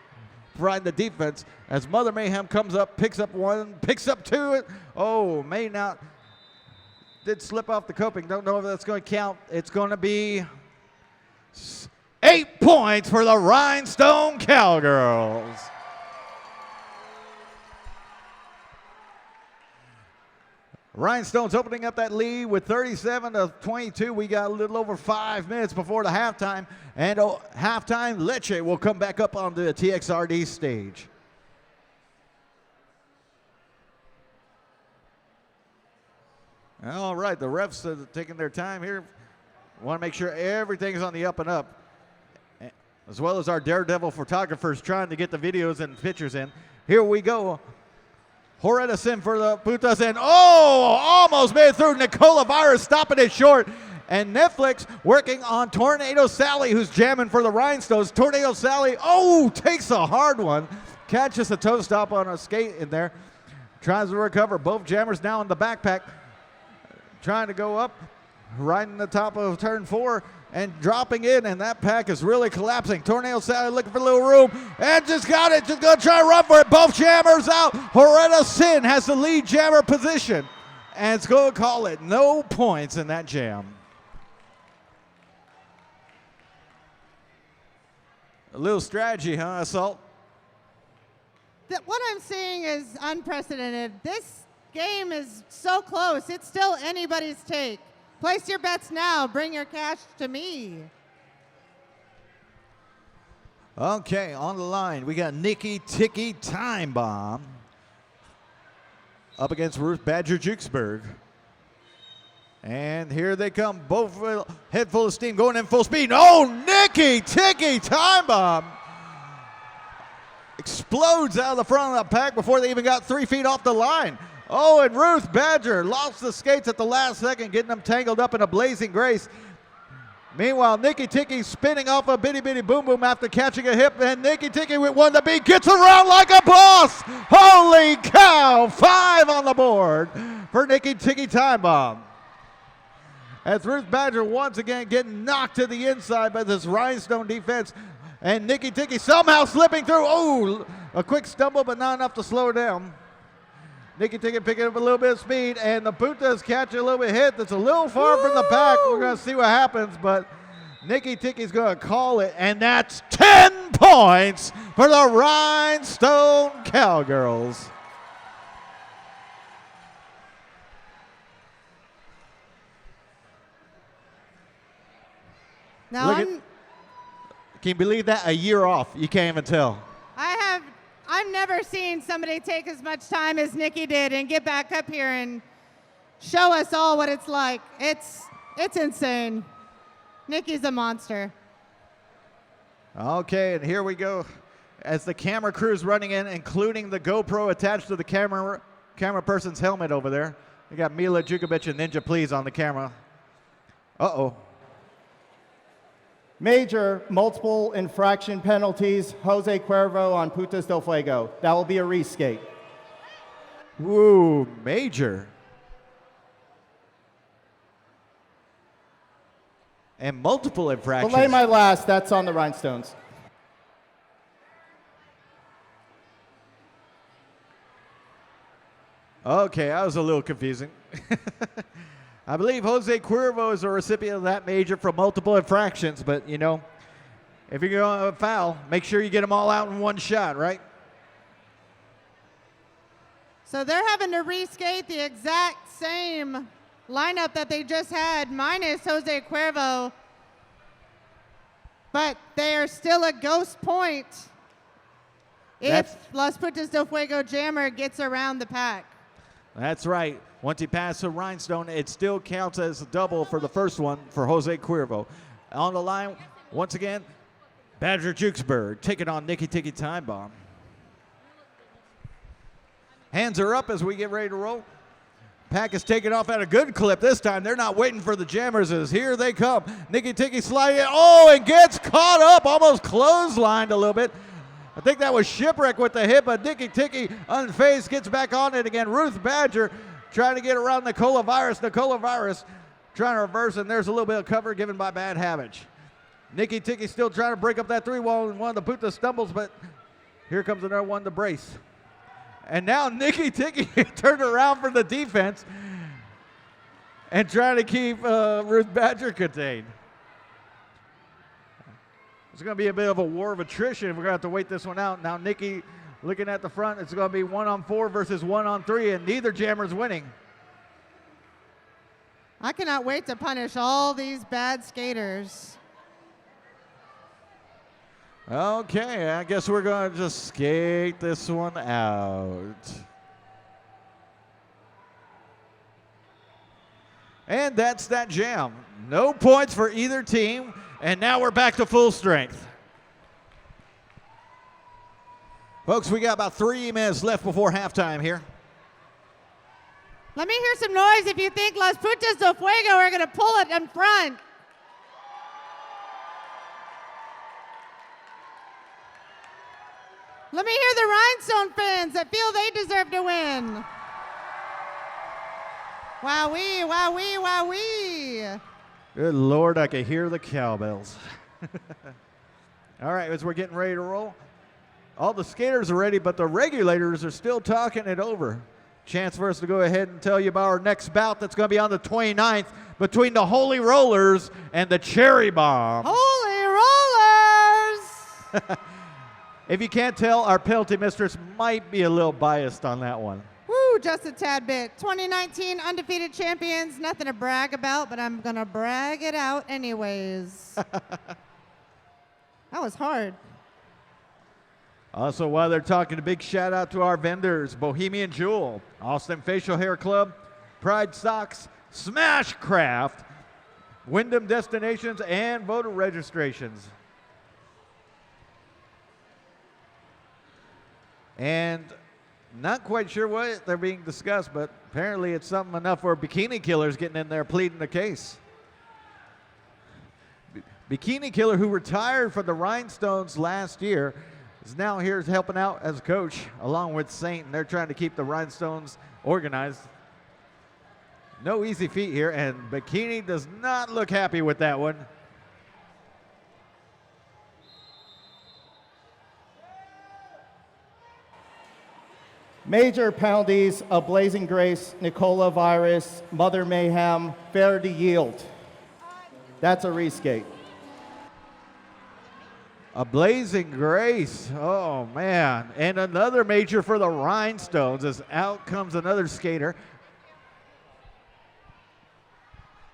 providing the defense as Mother Mayhem comes up, picks up one, picks up two. Oh, may not. Did slip off the coping. Don't know if that's going to count. It's going to be 8 points for the Rhinestone Cowgirls. Rhinestones opening up that lead with 37-22. We got a little over 5 minutes before the halftime. And halftime, Leche will come back up on the TXRD stage. All right, the refs are taking their time here. Want to make sure everything's on the up and up, as well as our daredevil photographers trying to get the videos and pictures in. Here we go. Horetta Sim for the Putas, and almost made it through. Nicola Virus stopping it short. And Netflix working on Tornado Sally, who's jamming for the Rhinestones. Tornado Sally, takes a hard one. Catches a toe stop on a skate in there. Tries to recover. Both jammers now in the backpack. Trying to go up, riding the top of turn 4 and dropping in, and that pack is really collapsing. Tornado Sally looking for a little room and just got it. Just gonna try to run for it. Both jammers out. Horetta Sin has the lead jammer position, and it's going to call it no points in that jam. A little strategy, huh, Assault? What I'm seeing is unprecedented. This game is so close. It's still anybody's take. Place your bets now. Bring your cash to me. Okay, on the line, we got Nikki Ticky Time Bomb up against Ruth Badger Jukesburg. And here they come, both head full of steam, going in full speed. Nikki Ticky Time Bomb explodes out of the front of the pack before they even got 3 feet off the line. And Ruth Badger lost the skates at the last second, getting them tangled up in a blazing grace. Meanwhile, Nikki Ticky spinning off a bitty bitty boom boom after catching a hip, and Nikki Ticky with one to beat gets around like a boss. Holy cow, 5 on the board for Nikki Ticky Time Bomb. As Ruth Badger once again getting knocked to the inside by this Rhinestone defense, and Nikki Ticky somehow slipping through. A quick stumble, but not enough to slow her down. Nikki Ticky picking up a little bit of speed, and the Putas catching a little bit hit that's a little far from the back. We're going to see what happens, but Nikki Ticky's going to call it, and that's 10 points for the Rhinestone Cowgirls. Now can you believe that? A year off. You can't even tell. I've never seen somebody take as much time as Nikki did and get back up here and show us all what it's like. It's insane. Nikki's a monster. Okay, and here we go. As the camera crew's running in, including the GoPro attached to the camera person's helmet over there. We got Mila Djukovic and Ninja Please on the camera. Major multiple infraction penalties. Jose Cuervo on Putas del Fuego. That will be a reskate. Ooh, major. And multiple infractions. Belay my last. That's on the Rhinestones. Okay, that was a little confusing. I believe Jose Cuervo is a recipient of that major for multiple infractions, but, you know, if you're going to foul, make sure you get them all out in one shot, right? So they're having to reskate the exact same lineup that they just had, minus Jose Cuervo, but they are still a ghost point if Las Putas del Fuego jammer gets around the pack. That's right. Once he passes a Rhinestone, it still counts as a double for the first one for Jose Cuervo. On the line, once again, Badger Jukesburg taking on Nikki Ticky Time Bomb. Hands are up as we get ready to roll. Pack is taking off at a good clip this time. They're not waiting for the jammers as here they come. Nikki Ticky sliding in. And gets caught up, almost clotheslined a little bit. I think that was Shipwreck with the hit, but Nikki Ticky unfazed gets back on it again. Ruth Badger trying to get around Nicola Virus. Nicola Virus trying to reverse, and there's a little bit of cover given by Bad Habits. Nikki Ticky still trying to break up that three wall, and one of the Putas stumbles, but here comes another one to brace. And now Nikki Ticky turned around for the defense and trying to keep Ruth Badger contained. It's going to be a bit of a war of attrition. We're going to have to wait this one out. Now Nikki looking at the front. It's going to be 1-on-4 versus 1-on-3, and neither jammer's winning. I cannot wait to punish all these bad skaters. Okay, I guess we're going to just skate this one out. And that's that jam. No points for either team, and now we're back to full strength. Folks, we got about 3 minutes left before halftime here. Let me hear some noise if you think Las Putas del Fuego are going to pull it in front. Let me hear the Rhinestone fans that feel they deserve to win. Wowee, wowee, wowee. Good Lord, I can hear the cowbells. All right, as we're getting ready to roll, all the skaters are ready, but the regulators are still talking it over. Chance for us to go ahead and tell you about our next bout that's going to be on the 29th between the Holy Rollers and the Cherry Bomb. Holy Rollers! If you can't tell, our penalty mistress might be a little biased on that one. Woo, just a tad bit. 2019 undefeated champions, nothing to brag about, but I'm going to brag it out anyways. That was hard. Also, while they're talking, a big shout out to our vendors, Bohemian Jewel, Austin Facial Hair Club, Pride Socks, Smash Craft, Wyndham Destinations, and voter registrations. And not quite sure what they're being discussed, but apparently it's something enough for Bikini Killer's getting in there pleading the case. Bikini Killer, who retired from the Rhinestones last year, is now here helping out as a coach along with Saint, and they're trying to keep the Rhinestones organized. No easy feat here, and Bikini does not look happy with that one. Major penalties of Blazing Grace, Nicola Virus, Mother Mayhem, fair to yield. That's a reskate. A Blazing Grace, oh man. And another major for the Rhinestones as out comes another skater.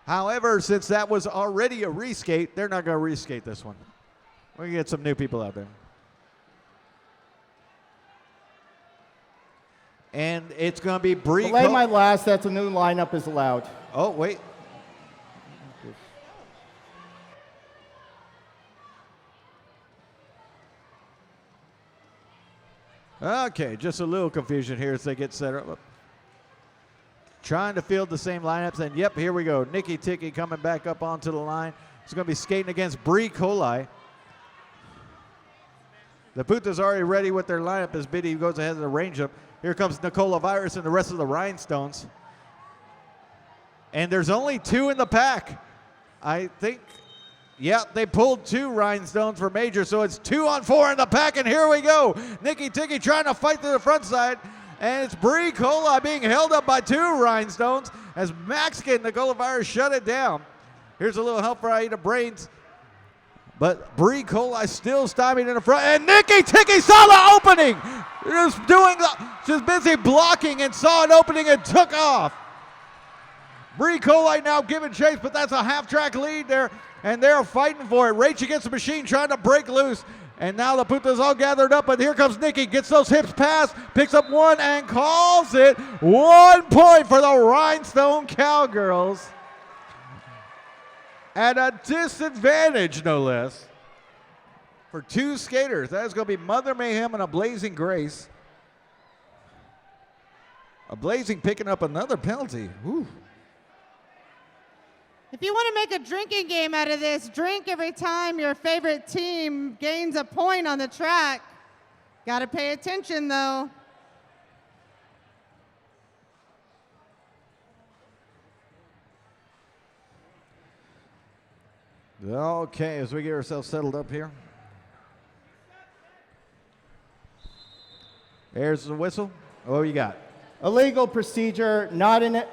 However, since that was already a reskate, they're not going to reskate this one. We're going to get some new people out there. And it's going to be Bree. Delay my last, that's a new lineup is allowed. Oh, wait. Okay, just a little confusion here as they get set up. Trying to field the same lineups, and yep, here we go. Nikki Ticky coming back up onto the line. He's going to be skating against Bree Colai. The Putas already ready with their lineup as Biddy goes ahead of the range up. Here comes Nicola Virus and the rest of the Rhinestones. And there's only 2 in the pack. I think, yeah, they pulled 2 Rhinestones for major, so it's 2-on-4 in the pack, and here we go. Nikki Ticky trying to fight to the front side, and it's Bree Colai being held up by 2 Rhinestones as Mexican Nicola Virus shut it down. Here's a little help for Aida Brains. But Bree Colai still stymied in the front, and Nikki Ticky saw the opening. She's busy blocking and saw an opening and took off. Bree Colai now giving chase, but that's a half-track lead there, and they're fighting for it. Rage against the machine, trying to break loose, and now the Putas all gathered up, but here comes Nikki, gets those hips past, picks up 1 and calls it. 1 point for the Rhinestone Cowgirls. At a disadvantage, no less, for 2 skaters. That is going to be Mother Mayhem and a Blazing Grace. A Blazing picking up another penalty. Whew. If you want to make a drinking game out of this, drink every time your favorite team gains a point on the track. Got to pay attention, though. Okay, as we get ourselves settled up here. There's the whistle. What you got? Illegal procedure, not in it.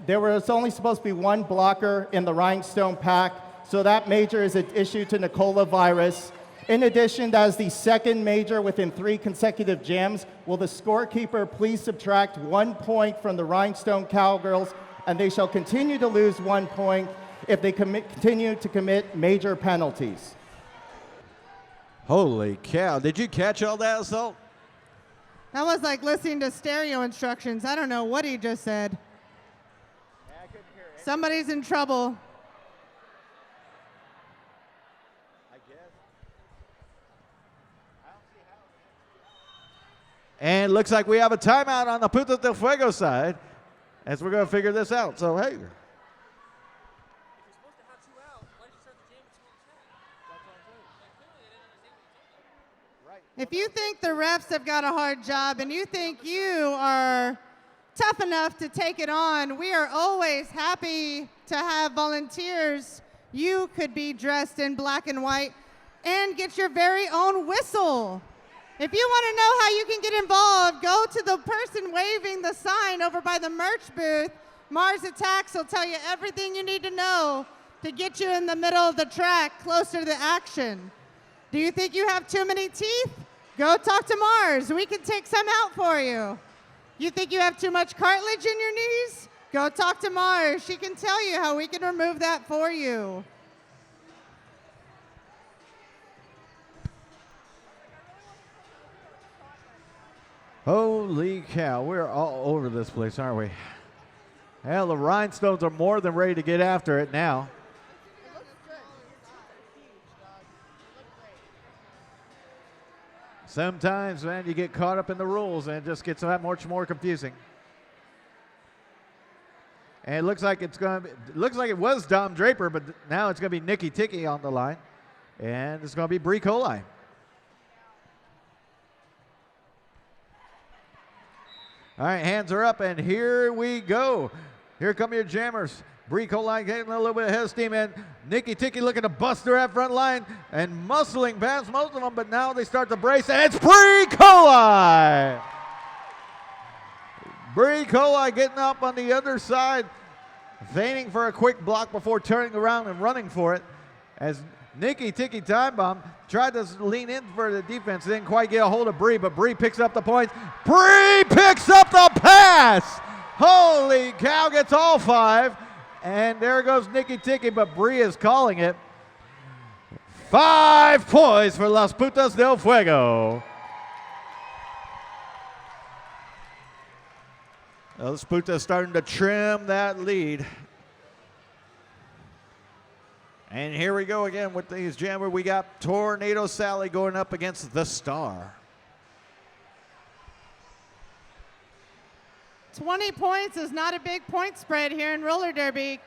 There was only supposed to be one blocker in the Rhinestone pack, so that major is an issue to Nicola Virus. In addition, that is the second major within 3 consecutive jams. Will the scorekeeper please subtract 1 point from the Rhinestone Cowgirls, and they shall continue to lose 1 point if they continue to commit major penalties. Holy cow. Did you catch all that, Assault? That was like listening to stereo instructions. I don't know what he just said. Yeah, I couldn't hear it. Somebody's in trouble. I guess. I don't see how. And looks like we have a timeout on the Putas del Fuego side as we're going to figure this out. So, hey. If you think the refs have got a hard job and you think you are tough enough to take it on, we are always happy to have volunteers. You could be dressed in black and white and get your very own whistle. If you want to know how you can get involved, go to the person waving the sign over by the merch booth. Mars Attacks will tell you everything you need to know to get you in the middle of the track, closer to the action. Do you think you have too many teeth? Go talk to Mars. We can take some out for you. You think you have too much cartilage in your knees? Go talk to Mars. She can tell you how we can remove that for you. Holy cow, we're all over this place, aren't we? Hell, the Rhinestones are more than ready to get after it now. Sometimes, man, you get caught up in the rules and it just gets that much more confusing. And it looks like it was Dom Draper, but now it's going to be Nikki Ticky on the line. And it's going to be Brie Colai. All right, hands are up, and here we go. Here come your jammers. Brie Colai getting a little bit ahead of steam, and Nikki Ticky looking to bust her at front line and muscling past most of them, but now they start to brace, and it's Brie Colai! Brie Colai getting up on the other side, feigning for a quick block before turning around and running for it, as Nikki Ticky Time Bomb tried to lean in for the defense, didn't quite get a hold of Brie, but Brie picks up the points. Brie picks up the pass! Holy cow, gets all 5. And there goes Nikki Ticky, but Brie is calling it. 5 points for Las Putas del Fuego. Las Putas starting to trim that lead. And here we go again with these jammers. We got Tornado Sally going up against the Star. 20 points is not a big point spread here in roller derby.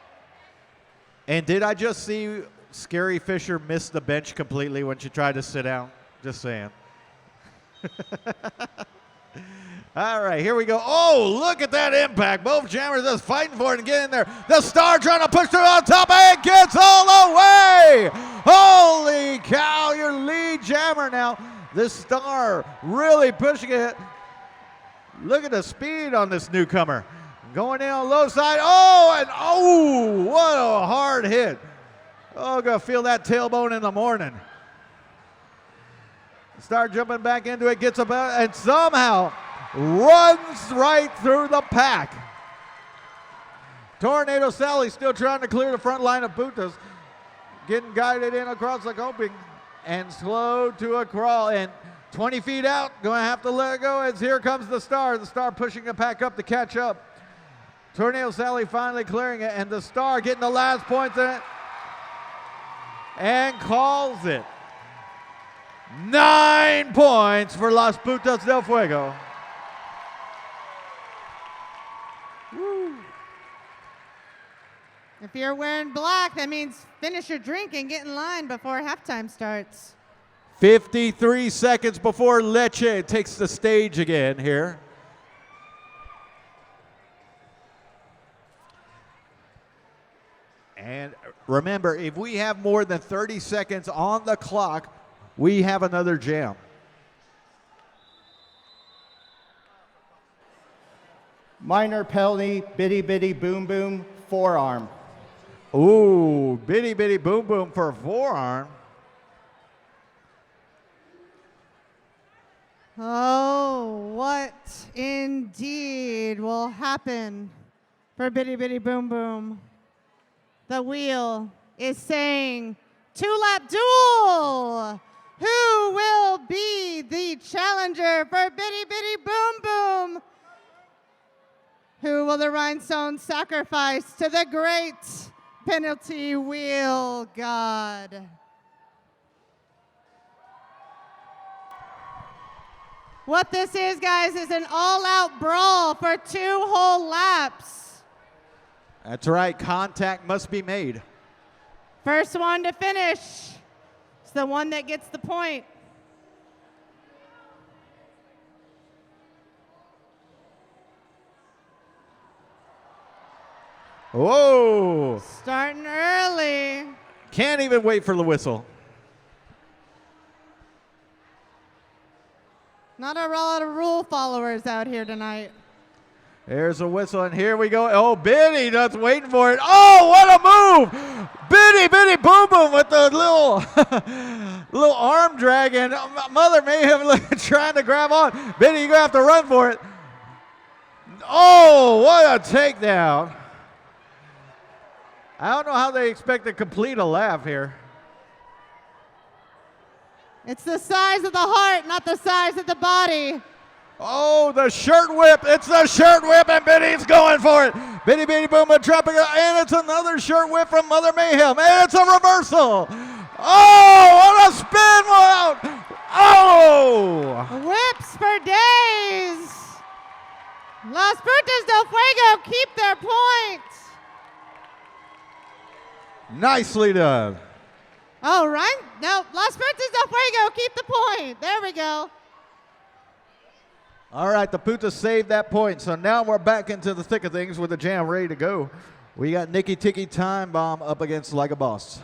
And did I just see Scary Fisher miss the bench completely when she tried to sit down? Just saying. All right, here we go. Oh, look at that impact. Both jammers just fighting for it and getting there. The Star trying to push her on top and gets all the way. Holy cow, your lead jammer now. The Star really pushing it. Look at the speed on this newcomer. Going in on the low side. Oh, and oh, what a hard hit. Oh, gonna feel that tailbone in the morning. Start jumping back into it, gets about, and somehow runs right through the pack. Tornado Sally still trying to clear the front line of Putas. Getting guided in across the coping and slowed to a crawl. And 20 feet out, going to have to let it go as here comes the Star. The Star pushing it back up to catch up. Tornado Sally finally clearing it, and the Star getting the last points in it and calls it. 9 points for Las Putas del Fuego. Woo. If you're wearing black, that means finish your drink and get in line before halftime starts. 53 seconds before Leche takes the stage again here. And remember, if we have more than 30 seconds on the clock, we have another jam. Minor penalty, bitty bitty boom boom, forearm. Ooh, bitty bitty boom boom for a forearm. Oh, what indeed will happen for Bitty Bitty Boom Boom? The wheel is saying two-lap duel. Who will be the challenger for Bitty Bitty Boom Boom? Who will the Rhinestones sacrifice to the great penalty wheel god? What this is, guys, is an all-out brawl for 2 whole laps. That's right, contact must be made. First one to finish is the one that gets the point. Whoa! Starting early. Can't even wait for the whistle. Not a lot of rule followers out here tonight. There's a whistle, and here we go. Oh, Bitty, that's waiting for it. Oh, what a move! Bitty, Bitty, boom, boom with the little, little arm drag, and Mother Mayhem trying to grab on. Bitty, you're going to have to run for it. Oh, what a takedown. I don't know how they expect to complete a lap here. It's the size of the heart, not the size of the body. Oh, the shirt whip. It's the shirt whip, and Bitty's going for it. Bitty, Bitty, boom, and dropping it. And it's another shirt whip from Mother Mayhem. And it's a reversal. Oh, what a spin. Wow. Oh. Whips for days. Las Putas del Fuego keep their point. Nicely done. Oh, right? No, Las Putas del Fuego keep the point. There we go. All right, the Putas saved that point. So now we're back into the thick of things with the jam ready to go. We got Nicky Ticky Time Bomb up against Like a Boss.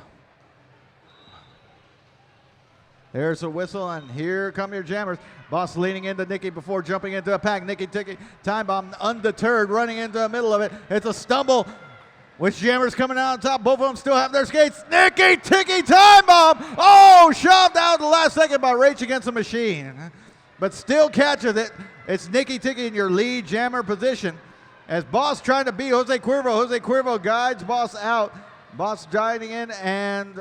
There's a whistle, and here come your jammers. Boss leaning into Nicky before jumping into a pack. Nicky Ticky Time Bomb undeterred, running into the middle of it. It's a stumble. Which jammers coming out on top? Both of them still have their skates. Nicky Ticky Time Bomb. Oh, shoved out the last second by Rage Against the Machine. But still catches it. It's Nicky Ticky in your lead jammer position. As Boss trying to beat Jose Cuervo. Jose Cuervo guides Boss out. Boss diving in and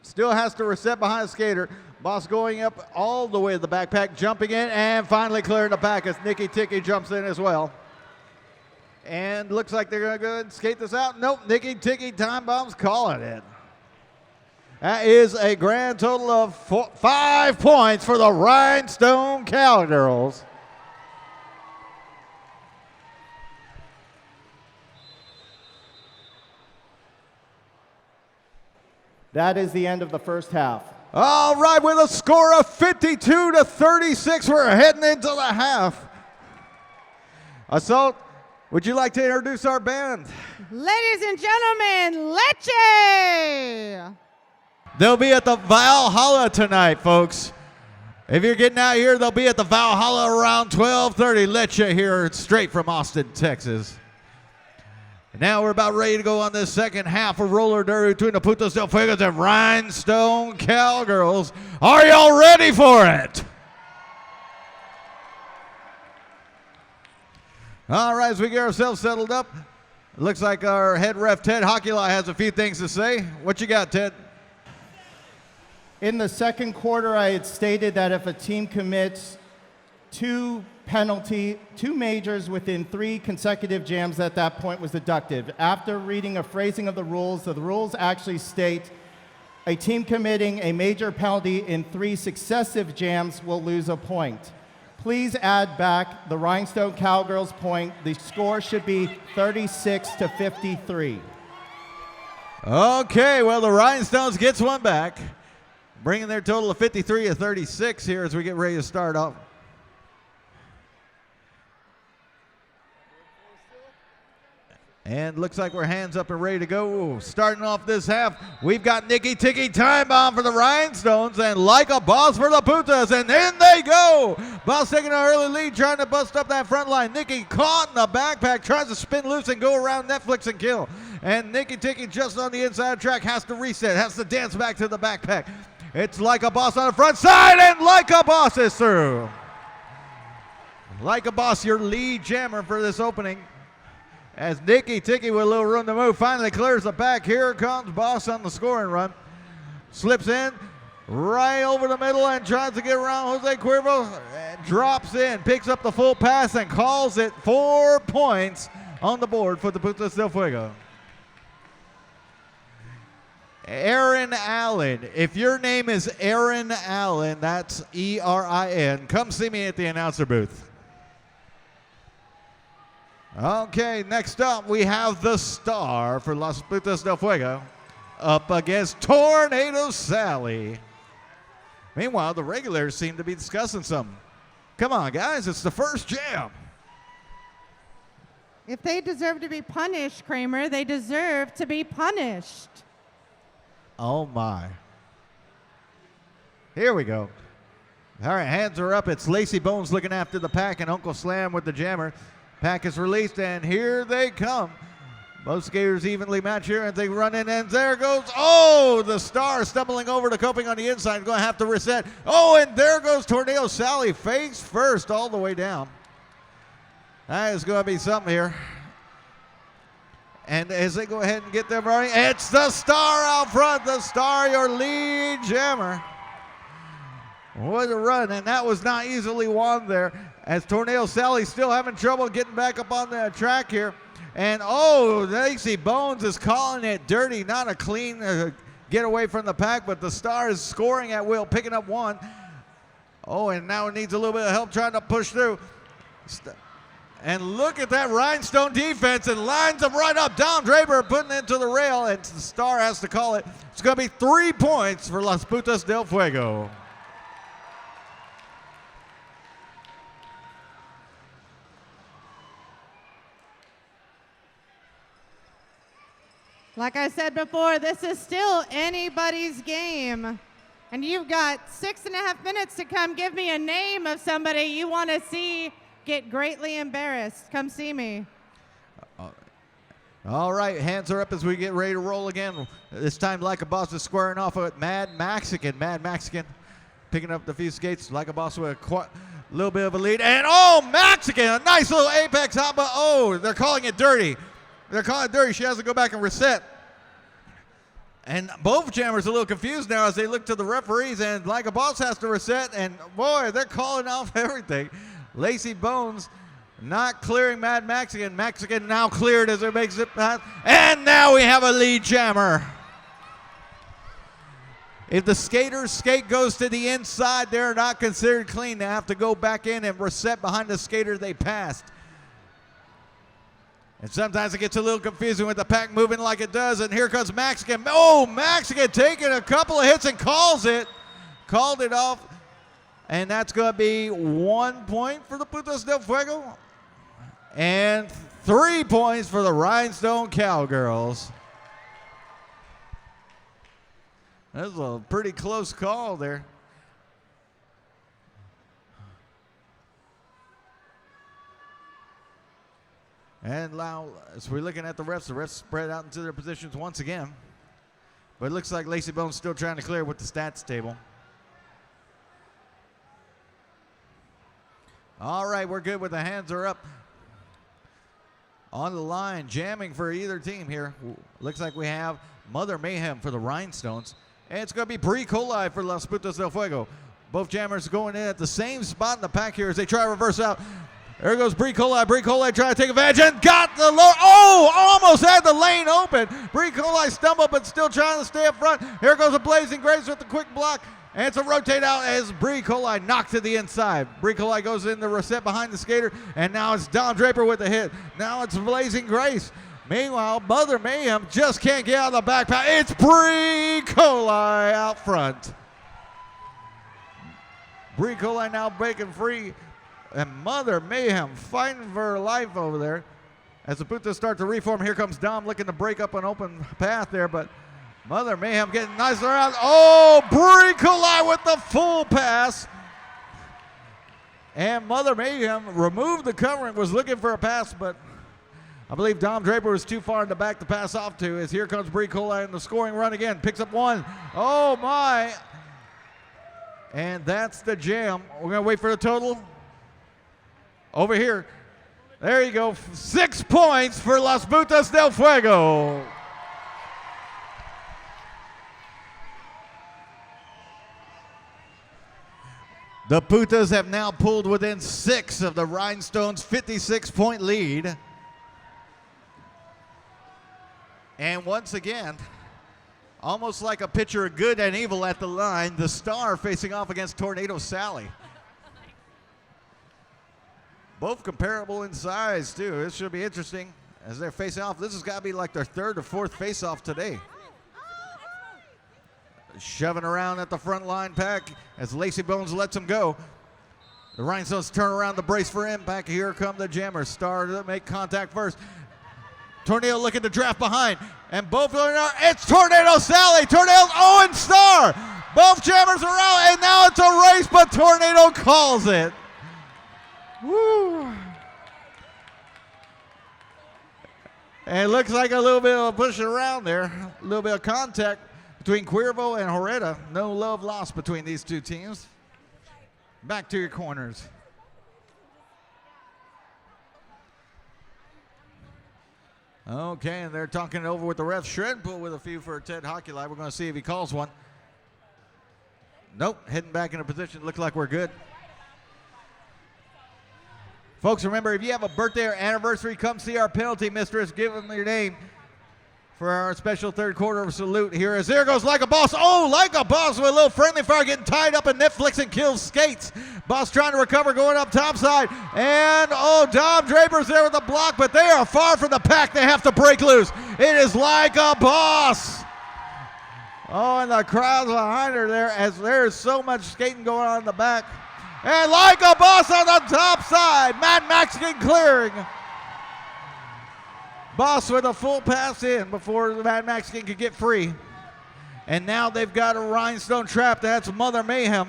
still has to reset behind the skater. Boss going up all the way to the backpack, jumping in and finally clearing the pack as Nicky Ticky jumps in as well. And looks like they're going to go ahead and skate this out. Nope, Nicky Ticky Time Bomb's calling it. That is a grand total of 5 points for the Rhinestone Cowgirls. That is the end of the first half. All right, with a score of 52-36, we're heading into the half. Assault, would you like to introduce our band? Ladies and gentlemen, Leche! They'll be at the Valhalla tonight, folks. If you're getting out here, they'll be at the Valhalla around 12:30. Leche here, straight from Austin, Texas. And now we're about ready to go on this second half of roller derby between the Putas del Fuego and Rhinestone Cowgirls. Are y'all ready for it? All right, as we get ourselves settled up, it looks like our head ref, Ted Hocula, has a few things to say. What you got, Ted? In the second quarter, I had stated that if a team commits 2 majors within 3 consecutive jams, at that point was deducted. After reading a phrasing of the rules actually state a team committing a major penalty in 3 successive jams will lose a point. Please add back the Rhinestone Cowgirls point. The score should be 36-53. Okay, well, the Rhinestones gets one back, bringing their total of 53-36 here as we get ready to start off. And looks like we're hands up and ready to go. Starting off this half, we've got Nikki Tiki time bomb for the Rhinestones and Like a Boss for the Putas, and in they go. Boss taking an early lead, trying to bust up that front line. Nikki caught in the backpack, tries to spin loose and go around Netflix and kill. And Nikki Tiki just on the inside track has to reset, has to dance back to the backpack. It's Like a Boss on the front side, and Like a Boss is through. Like a Boss, your lead jammer for this opening. As Nikki Tiki with a little room to move finally clears the back. Here comes Boss on the scoring run. Slips in right over the middle and tries to get around Jose Cuervo. Drops in, picks up the full pass and calls it 4 points on the board for the Putas del Fuego. Aaron Allen. If your name is Aaron Allen, that's E-R-I-N. Come see me at the announcer booth. Okay, next up we have the star for Las Putas del Fuego up against Tornado Sally. Meanwhile, the regulars seem to be discussing something. Come on, guys, it's the first jam. If they deserve to be punished, Kramer, they deserve to be punished. Oh, my. Here we go. All right, hands are up. It's Lacey Bones looking after the pack and Uncle Slam with the jammer. Pack is released, and here they come. Both skaters evenly match here, and they run in, and there goes, oh, the star stumbling over the coping on the inside, going to have to reset. Oh, and there goes Tornado Sally, face first all the way down. That is going to be something here. And as they go ahead and get them running, it's the star out front, the star, your lead jammer. What a run, and that was not easily won there, as Tornado Sally still having trouble getting back up on the track here. And oh, Lacey Bones is calling it dirty. Not a clean getaway from the pack, but the star is scoring at will, picking up one. Oh, and now it needs a little bit of help trying to push through. And look at that Rhinestone defense, and lines them right up. Don Draper putting it to the rail, and the star has to call it. It's going to be 3 points for Las Putas del Fuego. Like I said before, this is still anybody's game. And you've got 6.5 minutes to come give me a name of somebody you want to see get greatly embarrassed. Come see me. All right, hands are up as we get ready to roll again. This time, Like a Boss is squaring off with Mad Mexican. Mad Mexican picking up the few skates. Like a Boss with a little bit of a lead. And oh, Mexican, a nice little apex hop, but oh, they're calling it dirty. They're calling it dirty. She has to go back and reset. And both jammers are a little confused now as they look to the referees, and Like a Boss has to reset, and boy, they're calling off everything. Lacey Bones not clearing Mad Mexican. Mexican now cleared as it makes it past. And now we have a lead jammer. If the skater's skate goes to the inside, they're not considered clean. They have to go back in and reset behind the skater they passed. And sometimes it gets a little confusing with the pack moving like it does. And here comes Mexican. Oh, Mexican taking a couple of hits and calls it. Called it off. And that's going to be 1 point for the Putas del Fuego. And 3 points for the Rhinestone Cowgirls. That was a pretty close call there. And now, as we're looking at the refs spread out into their positions once again. But it looks like Lacey Bones still trying to clear with the stats table. All right, we're good with the hands are up. On the line, jamming for either team here. Looks like we have Mother Mayhem for the Rhinestones. And it's going to be Brie Colai for Las Putas del Fuego. Both jammers going in at the same spot in the pack here as they try to reverse out. There goes Brie Colai. Brie Colai trying to take advantage and got the low. Oh, almost had the lane open. Brie Colai stumbled, but still trying to stay up front. Here goes a Blazing Grace with the quick block. And it's a rotate out as Brie Colai knocked to the inside. Brie Colai goes in the reset behind the skater. And now it's Don Draper with the hit. Now it's Blazing Grace. Meanwhile, Mother Mayhem just can't get out of the backpack. It's Brie Colai out front. Brie Colai now breaking free. And Mother Mayhem fighting for her life over there As the Putas start to reform, here comes Dom looking to break up an open path there, but Mother Mayhem getting nice around. Oh, Bricolai with the full pass. And Mother Mayhem removed the covering, was looking for a pass, but I believe Dom Draper was too far in the back to pass off to, as here comes Bricolai in the scoring run again. Picks up one. Oh, my. And that's the jam. We're going to wait for the total. Over here. There you go. 6 points for Las Putas del Fuego. The Putas have now pulled within 6 of the Rhinestones' 56-point lead. And once again, almost like a picture of good and evil at the line, the Star facing off against Tornado Sally. Both comparable in size, too. This should be interesting as they're facing off. This has got to be like their 3rd or 4th face-off today. Shoving around at the front line pack as Lacey Bones lets him go. The Rhinestones turn around the brace for impact. Here come the Jammers. Star to make contact first. Tornado looking to draft behind. And both are in. It's Tornado Sally. Tornado's Owen Star. Both Jammers are out, and now it's a race, but Tornado calls it. Woo. And it looks like a little bit of a push around there. A little bit of contact between Cuervo and Horeta. No love lost between these two teams. Back to your corners. Okay, and they're talking it over with the ref. Shredpool with a few for Ted Hoculi. We're going to see if he calls one. Nope, heading back into position. Look like we're good. Folks, remember, if you have a birthday or anniversary, come see our penalty mistress. Give them your name for our special third quarter salute here. As there goes Like a Boss. Oh, Like a Boss with a little friendly fire getting tied up in Netflix and kills Skates. Boss trying to recover, going up topside. And, oh, Dom Draper's there with the block, but they are far from the pack. They have to break loose. It is Like a Boss. Oh, and the crowd's behind her there as there is so much skating going on in the back. And Like a Boss on the top side. Mad Mexican clearing. Boss with a full pass in before the Mad Mexican could get free. And now they've got a Rhinestone trap. That's Mother Mayhem.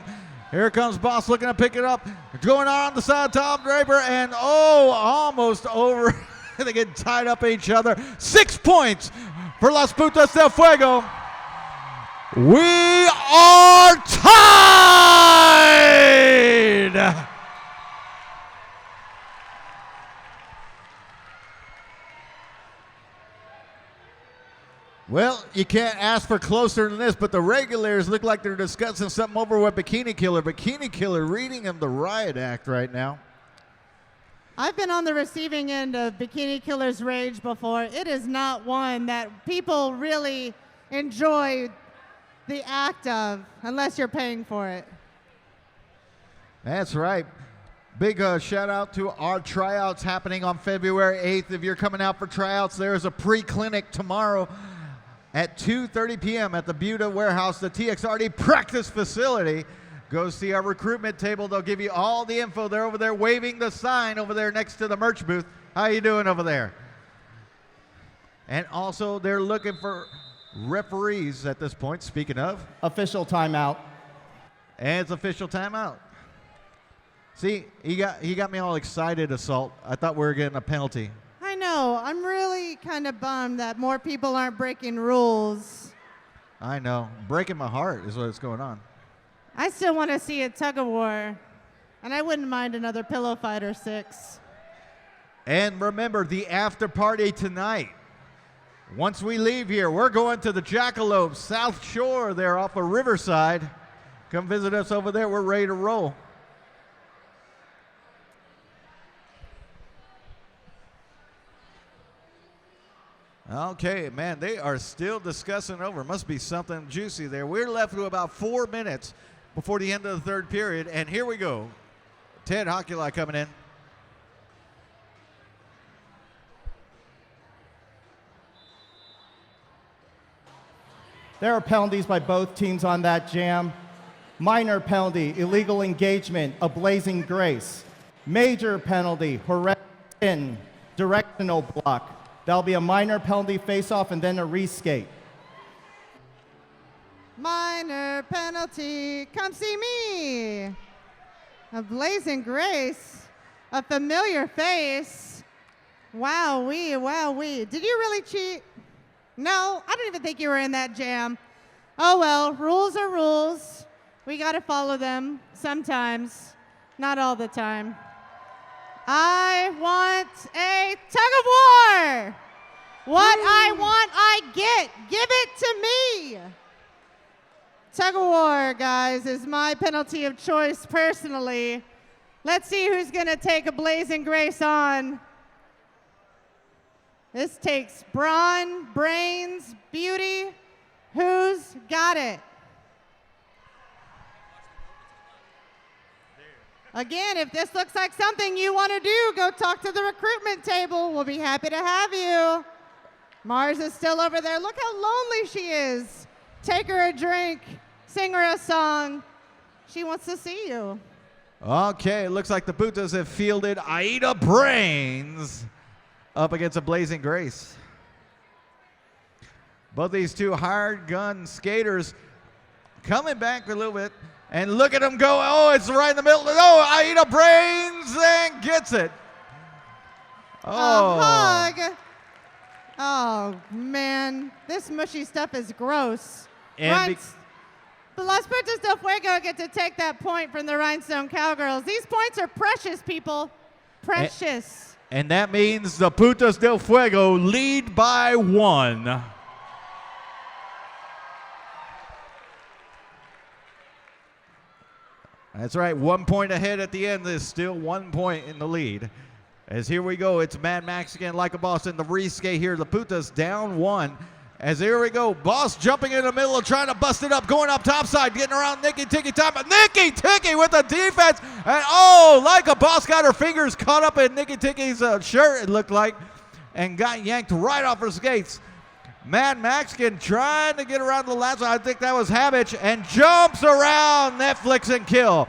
Here comes Boss looking to pick it up. It's going on the side of Tom Draper. And oh, almost over. They get tied up at each other. 6 points for Las Putas del Fuego. We are tied. Well, you can't ask for closer than this, but the regulars look like they're discussing something over with Bikini Killer. Bikini Killer reading him the riot act right now. I've been on the receiving end of Bikini Killer's rage before. It is not one that people really enjoy the act of unless you're paying for it. That's right. Big shout out to our tryouts happening on February 8th. If you're coming out for tryouts, there is a pre-clinic tomorrow at 2:30 p.m. at the Buda Warehouse, the TXRD practice facility. Go see our recruitment table. They'll give you all the info. They're over there waving the sign over there next to the merch booth. How you doing over there? And also, they're looking for referees at this point, speaking of. Official timeout. And it's official timeout. See, he got me all excited, Assault. I thought we were getting a penalty. I know. I'm really kind of bummed that more people aren't breaking rules. I know. Breaking my heart is what's going on. I still want to see a tug of war, and I wouldn't mind another pillow fight or 6. And remember, the after party tonight. Once we leave here, we're going to the Jackalope South Shore there off of Riverside. Come visit us over there. We're ready to roll. Okay, man, they are still discussing over. Must be something juicy there. We're left with about 4 minutes before the end of the third period, and here we go. Ted Hoculi coming in. There are penalties by both teams on that jam. Minor penalty, illegal engagement, a blazing grace. Major penalty, horrendous sin directional block. That'll be a minor penalty face-off and then a reskate. Minor penalty, come see me. A blazing grace, a familiar face. Wow-wee, wow-wee. Did you really cheat? No, I don't even think you were in that jam. Oh well, rules are rules. We gotta follow them sometimes, not all the time. I want a tug of war. What I want, I get. Give it to me. Tug of war, guys, is my penalty of choice personally. Let's see who's gonna take a blazing grace on. This takes brawn, brains, beauty. Who's got it? Again, if this looks like something you want to do, go talk to the recruitment table. We'll be happy to have you. Mars is still over there. Look how lonely she is. Take her a drink, sing her a song. She wants to see you. Okay, it looks like the Putas have fielded Aida Brains up against a Blazing Grace. Both these two hired gun skaters coming back a little bit. And look at them go. Oh, it's right in the middle. Oh, Aida Brains and gets it. Oh. A hug. Oh, man. This mushy stuff is gross. And the Las Putas del Fuego get to take that point from the Rhinestone Cowgirls. These points are precious, people. Precious. And that means the Putas del Fuego lead by 1. That's right, 1 point ahead at the end. There's still 1 point in the lead. As here we go, it's Mad Max again, like a boss in the reskate here. The Putas down 1. As here we go, Boss jumping in the middle, trying to bust it up, going up topside, getting around Nikki Tiki time. Nikki Tiki with the defense, and oh, like a boss got her fingers caught up in Nikki Tiki's shirt, it looked like, and got yanked right off her skates. Mad Mexican trying to get around the last one. I think that was Habich, and jumps around Netflix and kill.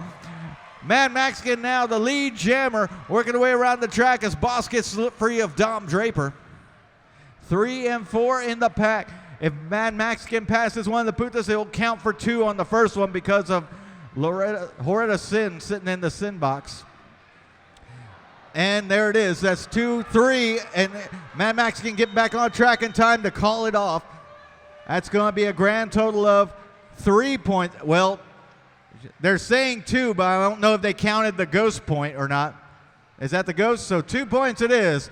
Mad Mexican now the lead jammer, working away around the track as Boss gets free of Dom Draper. 3 and 4 in the pack. If Mad Mexican passes one of the Putas, he'll count for 2 on the first one because of Horetta Sin sitting in the sin box. And there it is. That's 2, 3, and Mad Max can get back on track in time to call it off. That's going to be a grand total of 3 points. Well, they're saying 2, but I don't know if they counted the ghost point or not. Is that the ghost? So 2 points it is.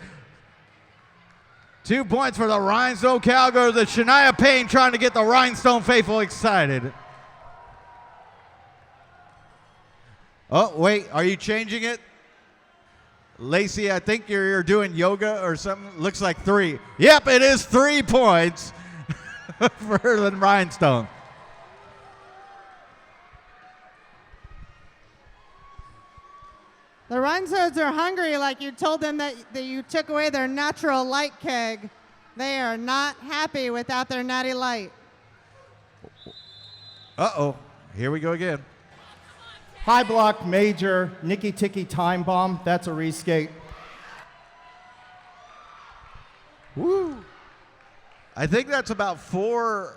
2 points for the Rhinestone Cowgirls. The Shania Payne trying to get the Rhinestone faithful excited. Oh, wait, are you changing it? Lacey, I think you're doing yoga or something. Looks like 3. Yep, it is 3 points for the Rhinestone. The Rhinestones are hungry like you told them that you took away their natural light keg. They are not happy without their natty light. Uh-oh, here we go again. High block major, Nikki Tiki time bomb. That's a reskate. Woo. I think that's about 4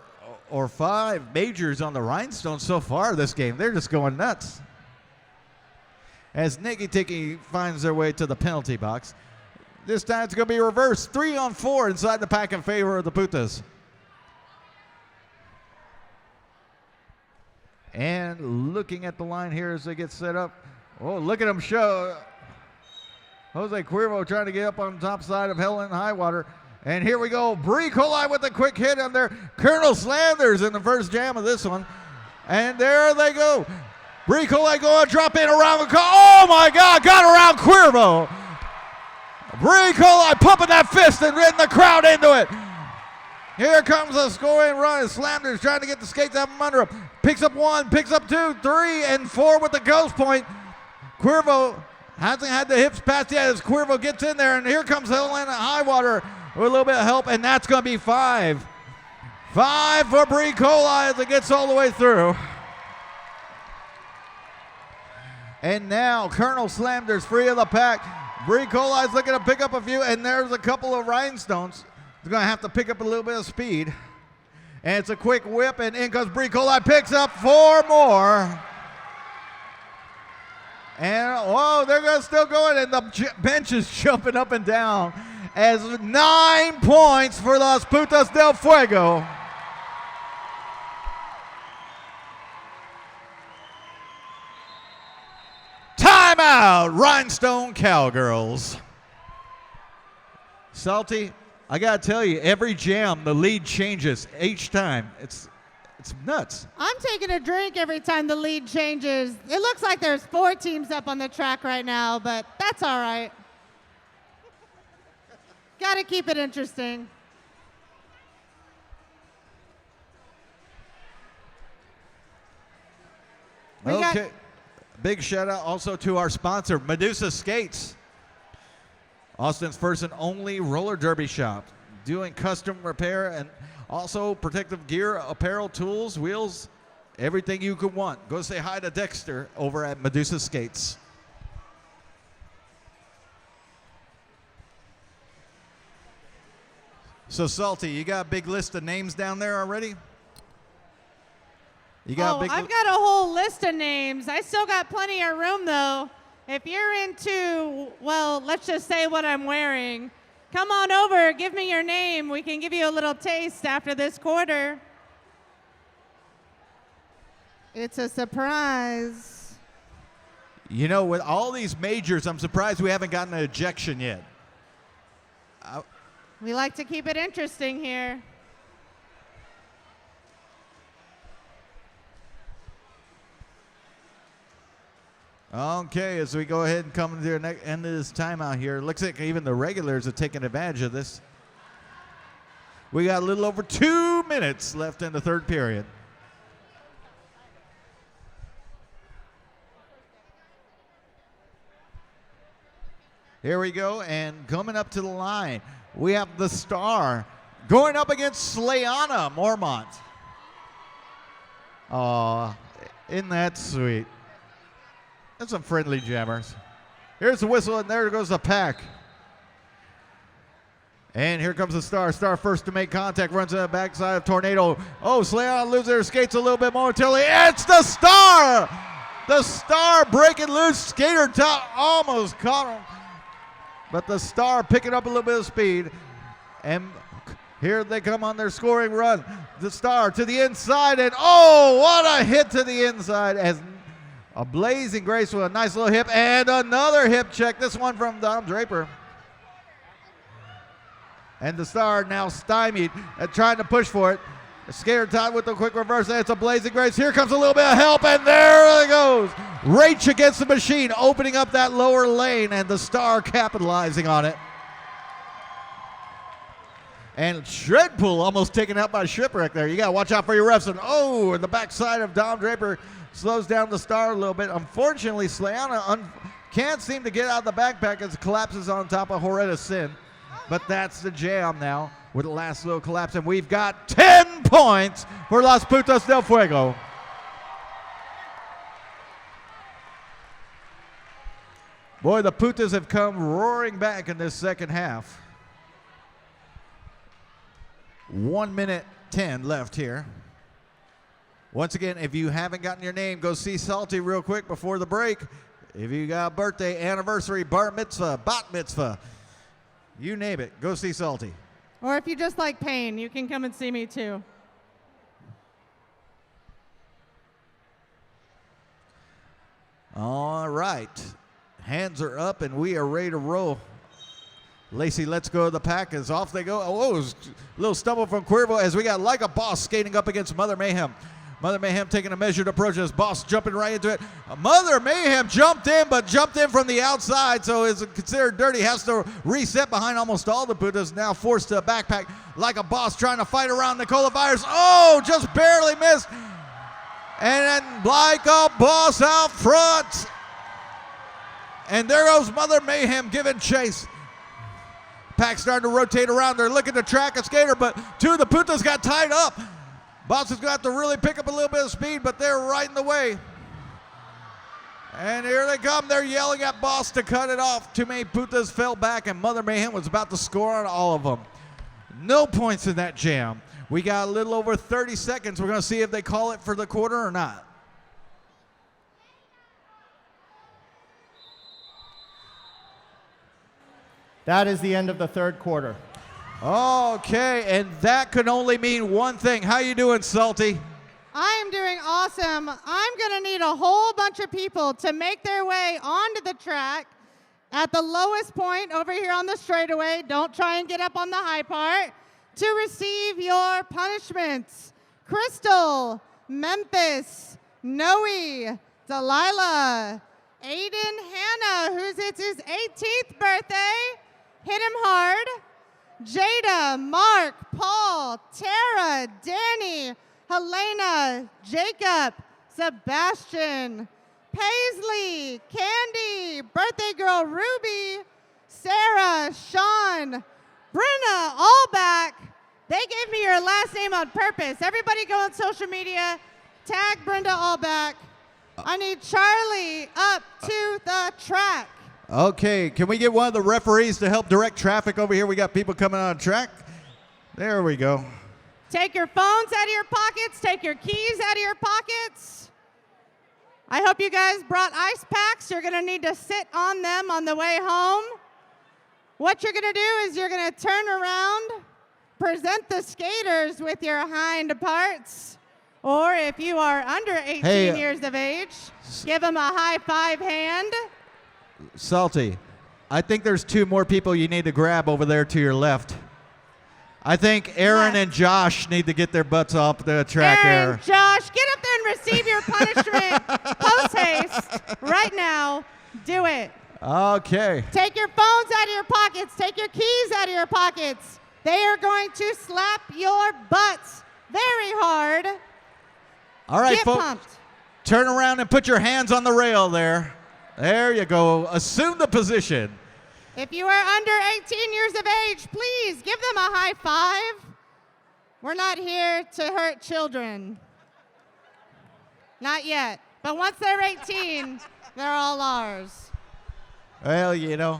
or 5 majors on the Rhinestones so far this game. They're just going nuts. As Nikki Tiki finds their way to the penalty box. This time it's going to be reversed. 3 on 4 inside the pack in favor of the Putas. And looking at the line here as they get set up. Oh, look at them show. Jose Cuervo trying to get up on the top side of Helen Highwater. And here we go. Bree Colai with a quick hit on there. Colonel Slanders in the first jam of this one. And there they go. Bree Colai going to drop in around the car. Oh my God, got around Cuervo. Bree Colai pumping that fist and getting the crowd into it. Here comes a scoring run. Slanders trying to get the skates out from under him. Picks up 1, picks up 2, 3, and 4 with the ghost point. Cuervo hasn't had the hips passed yet as Cuervo gets in there, and here comes Helena Highwater with a little bit of help, and that's going to be 5. 5 for Bree Colai as it gets all the way through. And now Colonel Slanders free of the pack. Brie Coli's looking to pick up a few, and there's a couple of Rhinestones. He's going to have to pick up a little bit of speed. And it's a quick whip, and in comes Brie Coli, picks up 4 more. And, whoa, they're still going, and the bench is jumping up and down as 9 points for Las Putas del Fuego. Timeout, Rhinestone Cowgirls. Salty, I gotta tell you, every jam, the lead changes each time. It's nuts. I'm taking a drink every time the lead changes. It looks like there's 4 teams up on the track right now, but that's all right. Gotta keep it interesting. Okay. Big shout out also to our sponsor, Medusa Skates. Austin's first and only roller derby shop. Doing custom repair and also protective gear, apparel, tools, wheels, everything you could want. Go say hi to Dexter over at Medusa Skates. So Salty, you got a big list of names down there already? You got a big I've got a whole list of names. I still got plenty of room though. If you're into, well, let's just say what I'm wearing, come on over, give me your name. We can give you a little taste after this quarter. It's a surprise. You know, with all these majors, I'm surprised we haven't gotten an ejection yet. We like to keep it interesting here. Okay, as we go ahead and come to the end of this timeout here, looks like even the regulars are taking advantage of this. We got a little over 2 minutes left in the third period. Here we go, and coming up to the line, we have the Star going up against Slayana Mormont. Aw, isn't that sweet? That's some friendly jammers. Here's the whistle, and there goes the pack. And here comes the Star. Star first to make contact, runs to the backside of Tornado. Oh, Slayana loses their skates a little bit momentarily. It's the Star! The Star breaking loose. Skater top almost caught him. But the Star picking up a little bit of speed. And here they come on their scoring run. The Star to the inside, and oh, what a hit to the inside as a blazing grace with a nice little hip and another hip check. This one from Dom Draper. And the Star now stymied and trying to push for it. Skater Todd with the quick reverse, and it's a blazing grace. Here comes a little bit of help, and there it goes. Rach against the machine, opening up that lower lane, and the Star capitalizing on it. And Shredpool almost taken out by Shipwreck there. You got to watch out for your refs. And oh, the backside of Dom Draper slows down the Star a little bit. Unfortunately, Slayana can't seem to get out of the backpack as it collapses on top of Horetta Sin. But that's the jam now with the last little collapse. And we've got 10 points for Las Putas del Fuego. Boy, the Putas have come roaring back in this second half. 1 minute 10 left here. Once again, if you haven't gotten your name, go see Salty real quick before the break. If you got a birthday, anniversary, bar mitzvah, bat mitzvah, you name it, go see Salty. Or if you just like pain, you can come and see me too. All right. Hands are up and we are ready to roll. Lacey, let's go to the pack as off they go. Oh, a little stumble from Cuervo as we got Like a Boss skating up against Mother Mayhem. Mother Mayhem taking a measured approach as Boss jumping right into it. Mother Mayhem jumped in, but jumped in from the outside, so is considered dirty. Has to reset behind almost all the Buddhas. Now forced to backpack Like a Boss trying to fight around Nicola Byers. Oh, just barely missed. And then Like a Boss out front. And there goes Mother Mayhem giving chase. Pack starting to rotate around. They're looking to track a skater, but two of the Putas got tied up. Boss is going to have to really pick up a little bit of speed, but they're right in the way. And here they come. They're yelling at Boss to cut it off. Too many Putas fell back, and Mother Mayhem was about to score on all of them. No points in that jam. We got a little over 30 seconds. We're going to see if they call it for the quarter or not. That is the end of the third quarter. Okay, and that could only mean one thing. How you doing, Salty? I am doing awesome. I'm going to need a whole bunch of people to make their way onto the track at the lowest point over here on the straightaway. Don't try and get up on the high part to receive your punishments. Crystal, Memphis, Noe, Delilah, Aiden Hannah, it's his 18th birthday. Hit him hard. Jada, Mark, Paul, Tara, Danny, Helena, Jacob, Sebastian, Paisley, Candy, birthday girl Ruby, Sarah, Sean, Brenna, all back. They gave me your last name on purpose. Everybody go on social media, tag Brenda Allback. I need Charlie up to the track. Okay, can we get one of the referees to help direct traffic over here? We got people coming on track. There we go. Take your phones out of your pockets. Take your keys out of your pockets. I hope you guys brought ice packs. You're going to need to sit on them on the way home. What you're going to do is you're going to turn around, present the skaters with your hind parts, or if you are under 18 years of age, give them a high five hand. Salty, I think there's two more people you need to grab over there to your left. I think Aaron and Josh need to get their butts off the track Aaron, here. Josh, get up there and receive your punishment post-haste right now. Do it. Okay. Take your phones out of your pockets. Take your keys out of your pockets. They are going to slap your butts very hard. All right, Get folks. pumped. Turn around and put your hands on the rail there. There you go. Assume the position. If you are under 18 years of age, please give them a high five. We're not here to hurt children. Not yet. But once they're 18, they're all ours. Well, you know,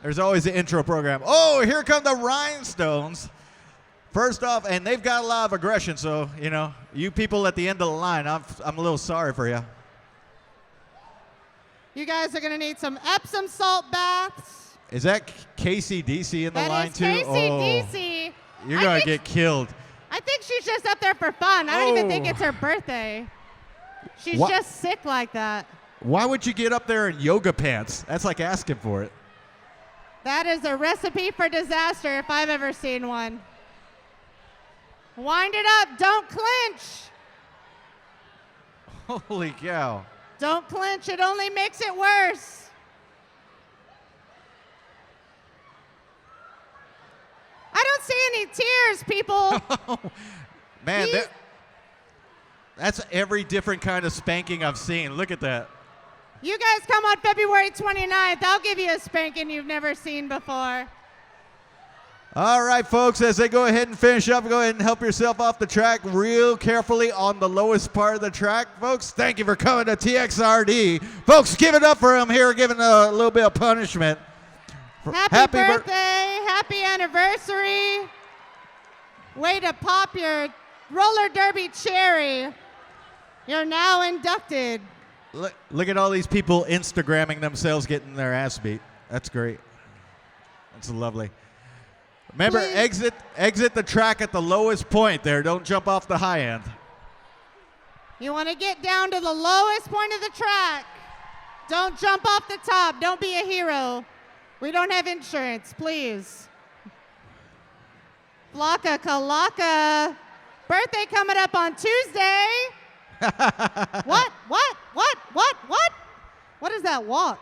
there's always an intro program. Oh, here come the Rhinestones. First off, and they've got a lot of aggression, so, you know, you people at the end of the line, I'm a little sorry for you. You guys are going to need some Epsom salt baths. Is that Casey DC in the line too? That is Casey DC. You're going to get killed. I think she's just up there for fun. I don't even think it's her birthday. She's just sick like that. Why would you get up there in yoga pants? That's like asking for it. That is a recipe for disaster if I've ever seen one. Wind it up. Don't clinch. Holy cow. Don't clinch. It only makes it worse. I don't see any tears, people. Man, that's every different kind of spanking I've seen. Look at that. You guys come on February 29th. I'll give you a spanking you've never seen before. All right, folks, as they go ahead and finish up, go ahead and help yourself off the track real carefully on the lowest part of the track. Folks, thank you for coming to TXRD. Folks, give it up for him here, giving a little bit of punishment. Happy birthday, happy anniversary. Way to pop your roller derby cherry. You're now inducted. Look at all these people Instagramming themselves getting their ass beat. That's great. That's lovely. Remember, exit the track at the lowest point there. Don't jump off the high end. You want to get down to the lowest point of the track. Don't jump off the top. Don't be a hero. We don't have insurance, please. Flocka Kalaka. Birthday coming up on Tuesday. What? What is that walk?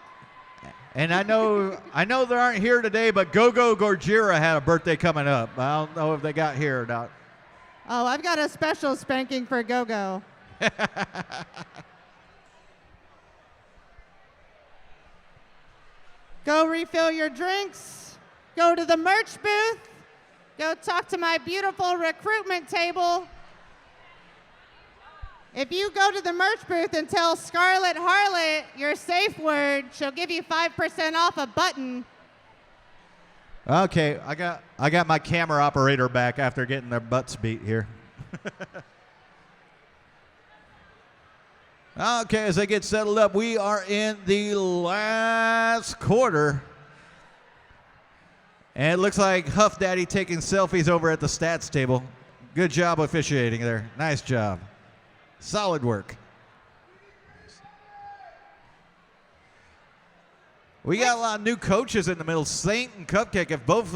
And I know they aren't here today, but Go-Go Gorgira had a birthday coming up. I don't know if they got here or not. Oh, I've got a special spanking for Go-Go. Go refill your drinks. Go to the merch booth. Go talk to my beautiful recruitment table. If you go to the merch booth and tell Scarlet Harlot your safe word, she'll give you 5% off a button. Okay, I got my camera operator back after getting their butts beat here. Okay, as they get settled up, we are in the last quarter. And it looks like Huff Daddy taking selfies over at the stats table. Good job officiating there. Nice job. Solid work. We got a lot of new coaches in the middle. Saint and Cupcake have both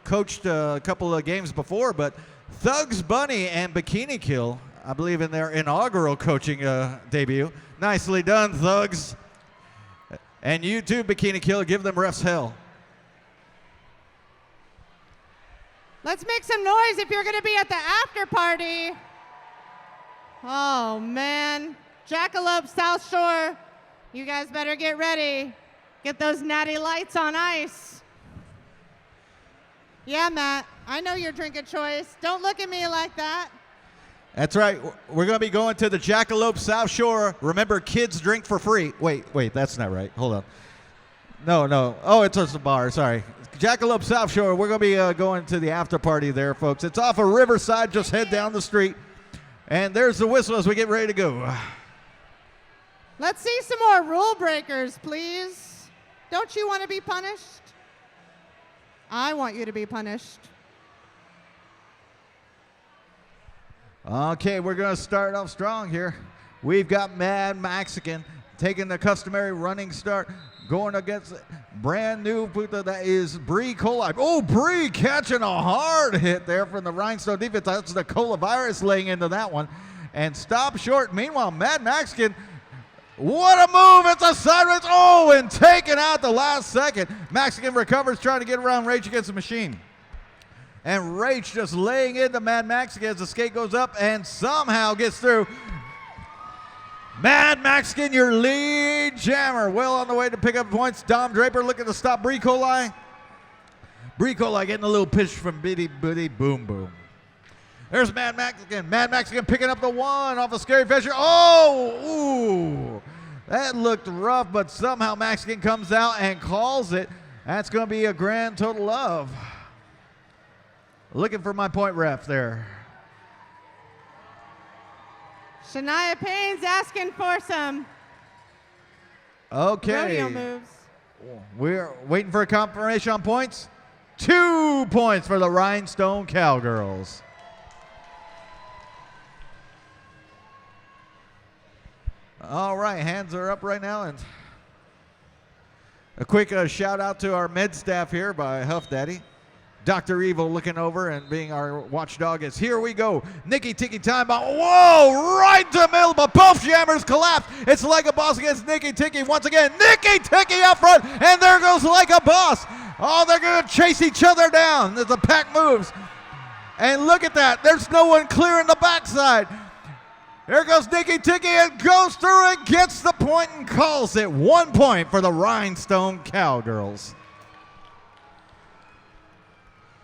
coached a couple of games before, but Thugs Bunny and Bikini Kill, I believe, in their inaugural coaching debut. Nicely done, Thugs. And you too, Bikini Kill, give them refs hell. Let's make some noise if you're going to be at the after party. Oh, man. Jackalope, South Shore, you guys better get ready. Get those natty lights on ice. Yeah, Matt, I know your drink of choice. Don't look at me like that. That's right. We're going to be going to the Jackalope South Shore. Remember, kids drink for free. Wait, that's not right. Hold on. No. Oh, it's just a bar. Sorry. Jackalope South Shore. We're going to be going to the after party there, folks. It's off of Riverside. Just head down the street. And there's the whistle as we get ready to go. Let's see some more rule breakers, please. Don't you want to be punished? I want you to be punished. Okay, we're going to start off strong here. We've got Mad Mexican taking the customary running start, going against brand new Puta, that is Bree Colai. Oh, Bree catching a hard hit there from the Rhinestone defense. That's the Cola virus laying into that one. And stop short. Meanwhile, Mad Mexican, what a move. It's a sideways. Oh, and taken out the last second. Mexican recovers, trying to get around Rage Against the Machine. And Rage just laying into Mad Mexican as the skate goes up and somehow gets through. Mad Mexican, your lead jammer, well on the way to pick up points. Dom Draper looking to stop Bree Colai. Bree Colai getting a little pitch from Biddy Biddy Boom Boom. There's Mad Mexican. Mad Mexican picking up the one off of Scary Fisher. Oh, ooh. That looked rough, but somehow Mexican comes out and calls it. That's going to be a grand total of. Looking for my point ref there. Shania Payne's asking for some Okay. rodeo moves. We're waiting for a confirmation on points. 2 points for the Rhinestone Cowgirls. All right, hands are up right now. And a quick shout out to our med staff here by Huff Daddy. Dr. Evil looking over and being our watchdog as here we go. Nikki Tiki timeout. Whoa, right to the middle, but both jammers collapse. It's Like a Boss against Nikki Tiki once again. Nikki Tiki up front, and there goes Like a Boss. Oh, they're going to chase each other down as the pack moves. And look at that. There's no one clearing the backside. Here goes Nikki Tiki and goes through and gets the point and calls it. 1 point for the Rhinestone Cowgirls.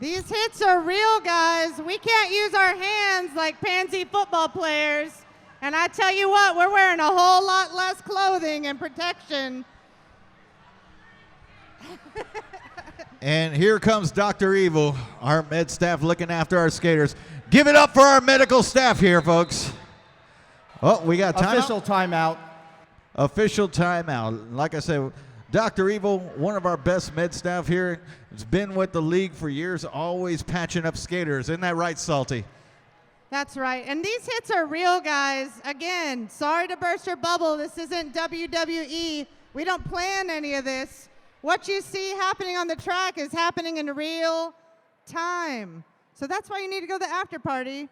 These hits are real, guys. We can't use our hands like pansy football players. And I tell you what, we're wearing a whole lot less clothing and protection. And here comes Dr. Evil, our med staff looking after our skaters. Give it up for our medical staff here, folks. Oh, we got timeout? Official timeout. Official timeout. Like I said, Dr. Evil, one of our best med staff here, has been with the league for years, always patching up skaters. Isn't that right, Salty? That's right. And these hits are real, guys. Again, sorry to burst your bubble. This isn't WWE. We don't plan any of this. What you see happening on the track is happening in real time. So that's why you need to go to the after party.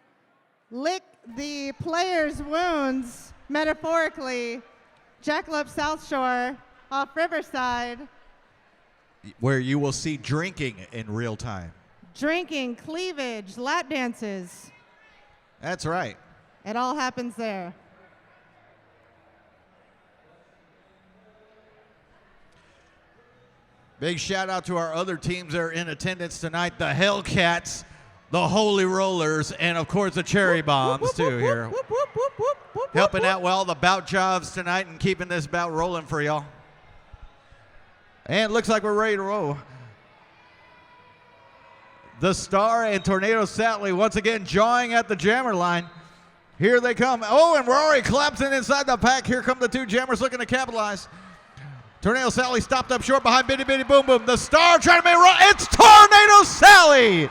Lick the players' wounds, metaphorically. Jackalope South Shore off Riverside. Where you will see drinking in real time. Drinking, cleavage, lap dances. That's right. It all happens there. Big shout out to our other teams that are in attendance tonight. The Hellcats, the Holy Rollers, and of course the Cherry Bombs too here. Whoop, whoop, whoop, whoop, whoop. helping out with all the bout jobs tonight and keeping this bout rolling for y'all. And it looks like we're ready to roll. The Star and Tornado Sally once again jawing at the jammer line. Here they come. Oh, and we're already collapsing inside the pack. Here come the two jammers looking to capitalize. Tornado Sally stopped up short behind Bitty Bitty Boom Boom. The Star trying to make a run. It's Tornado Sally!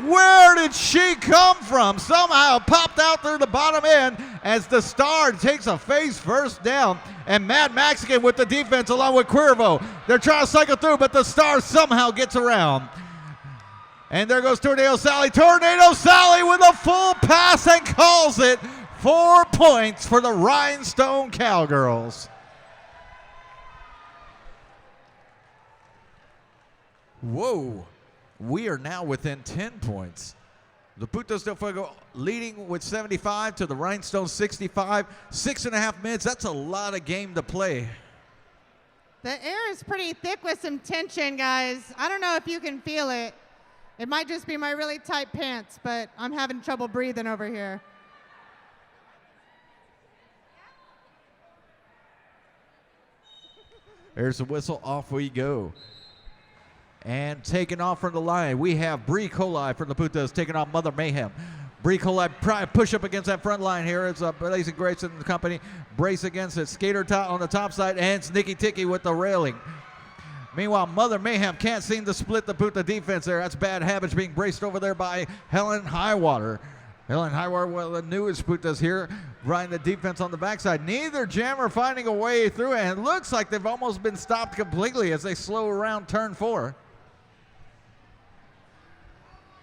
Where did she come from? Somehow popped out through the bottom end as the Star takes a face first down. And Mad Mexican with the defense along with Cuervo. They're trying to cycle through, but the Star somehow gets around. And there goes Tornado Sally. Tornado Sally with a full pass and calls it. 4 points for the Rhinestone Cowgirls. Whoa. We are now within 10 points. The Putas del Fuego leading with 75 to the Rhinestones 65. 6.5 minutes. That's a lot of game to play. The air is pretty thick with some tension, guys. I don't know if you can feel it. It might just be my really tight pants, but I'm having trouble breathing over here. There's the whistle. Off we go. And taking off from the line, we have Bree Colai from the Putas taking off Mother Mayhem. Bree Colai push up against that front line here. It's Blazing Grace and the company. Brace against it. Skater top on the top side, and it's Nikki Ticky with the railing. Meanwhile, Mother Mayhem can't seem to split the Puta defense there. That's Bad Habits being braced over there by Helen Highwater. Helen Highwater, one of the newest Putas here, riding the defense on the backside. Neither jammer finding a way through it, and it looks like they've almost been stopped completely as they slow around turn 4.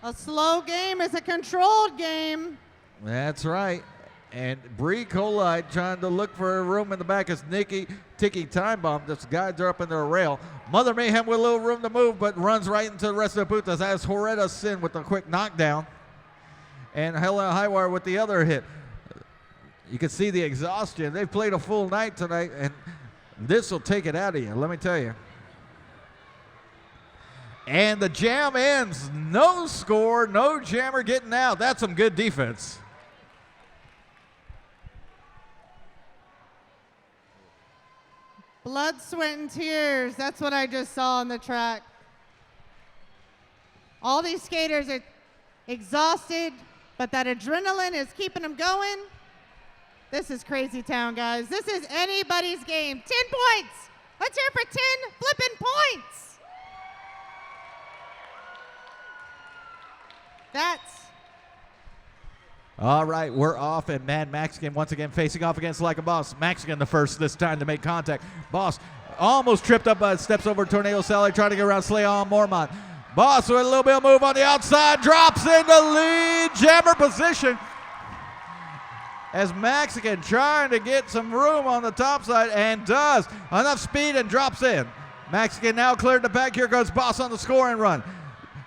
A slow game is a controlled game. That's right. And Bree Colite trying to look for a room in the back as Nikki Ticky time bomb. This guides her up into a rail. Mother Mayhem with a little room to move, but runs right into the rest of the Putas as Horetta Sin with a quick knockdown. And Helen Highwire with the other hit. You can see the exhaustion. They've played a full night tonight, and this will take it out of you, let me tell you. And the jam ends. No score, no jammer getting out. That's some good defense. Blood, sweat, and tears. That's what I just saw on the track. All these skaters are exhausted, but that adrenaline is keeping them going. This is crazy town, guys. This is anybody's game. 10 points. Let's hear for 10 flipping points. That's all right, we're off, and Mad Mexican once again facing off against Like a Boss. Mexican the first this time to make contact. Boss almost tripped up, steps over Tornado Sally, trying to get around Slayon Mormont. Boss with a little bit of move on the outside, drops into lead jammer position. As Mexican trying to get some room on the top side, and does. Enough speed and drops in. Mexican now cleared the back. Here goes Boss on the scoring run.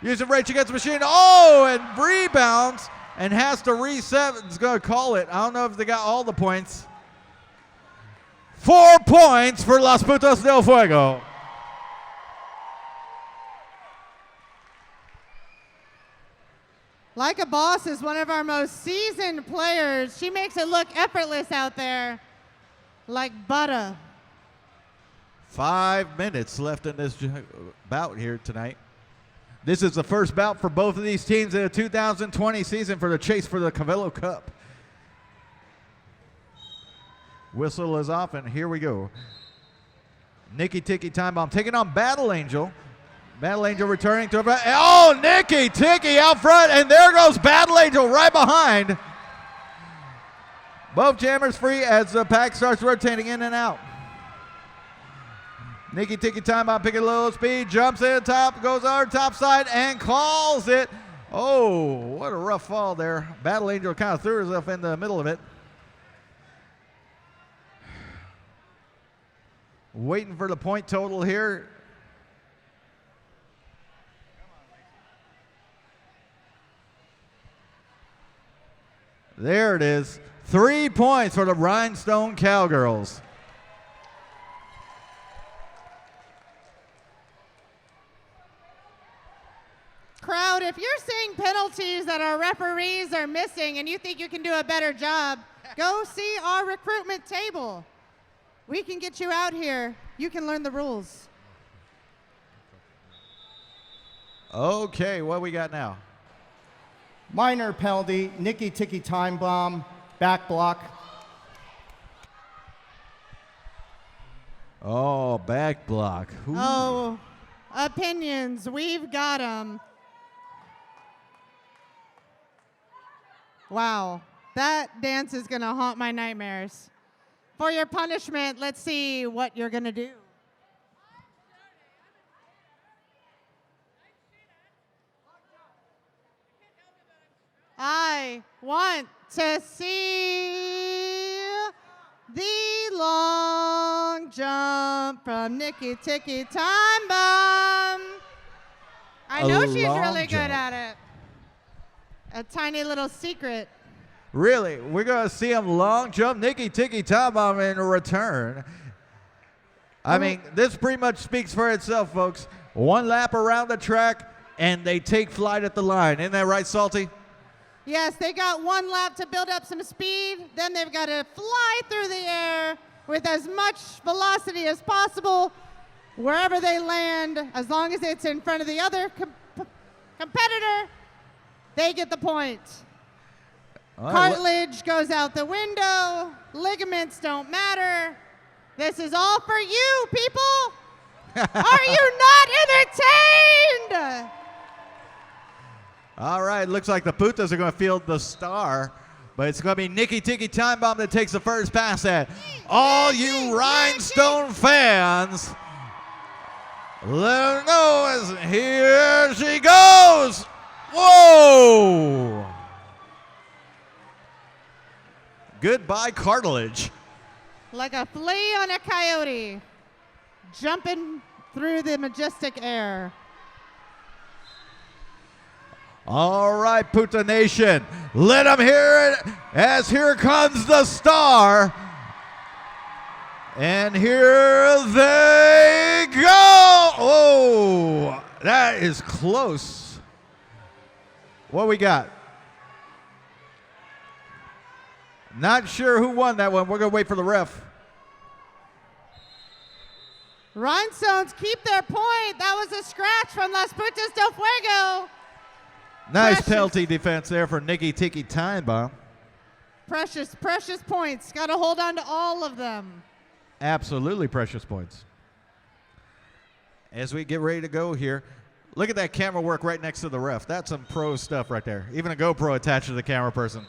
Using rage against the machine. Oh, and rebounds. And has to reset. It's going to call it. I don't know if they got all the points. 4 points for Las Putas del Fuego. Like a Boss is one of our most seasoned players. She makes it look effortless out there, like butter. 5 minutes left in this bout here tonight. This is the first bout for both of these teams in the 2020 season for the chase for the Cavello Cup. Whistle is off, and here we go. Nikki Ticky time bomb taking on Battle Angel. Battle Angel returning to a... Oh, Nikki Ticky out front, and there goes Battle Angel right behind. Both jammers free as the pack starts rotating in and out. Nikki Ticky time bomb picking a little speed, jumps in top, goes on her top side, and calls it. Oh, what a rough fall there. Battle Angel kind of threw herself in the middle of it. Waiting for the point total here. There it is. 3 points for the Rhinestone Cowgirls. Crowd, if you're seeing penalties qualities that our referees are missing and you think you can do a better job, go see our recruitment table. We can get you out here. You can learn the rules. Okay, what we got now? Minor penalty, Nicky Ticky time bomb, back block. Oh, back block. Ooh. Oh, opinions. We've got them. Wow, that dance is going to haunt my nightmares. For your punishment, let's see what you're going to do. I want to see the long jump from Nicky Ticky Time Bomb. I know she's really good at it. A tiny little secret. Really? We're going to see him long jump Nicky Ticky Time Bomb in return. I mean, this pretty much speaks for itself, folks. One lap around the track, and they take flight at the line. Isn't that right, Salty? Yes, they got one lap to build up some speed. Then they've got to fly through the air with as much velocity as possible. Wherever they land, as long as it's in front of the other competitor, they get the point. Cartilage goes out the window. Ligaments don't matter. This is all for you, people. Are you not entertained? All right, looks like the Putas are going to field the star, but it's going to be Nicky Ticky Time Bomb that takes the first pass at. All you Rhinestone fans, let them know as here she goes. Whoa! Goodbye, cartilage. Like a flea on a coyote, jumping through the majestic air. All right, Puta Nation, let them hear it as here comes the star. And here they go. Oh, that is close. What we got? Not sure who won that one. We're going to wait for the ref. Rhinestones keep their point. That was a scratch from Las Putas del Fuego. Nice penalty defense there for Nicky Ticky Time Bomb. Precious, precious points. Got to hold on to all of them. Absolutely precious points. As we get ready to go here, look at that camera work right next to the ref. That's some pro stuff right there. Even a GoPro attached to the camera person.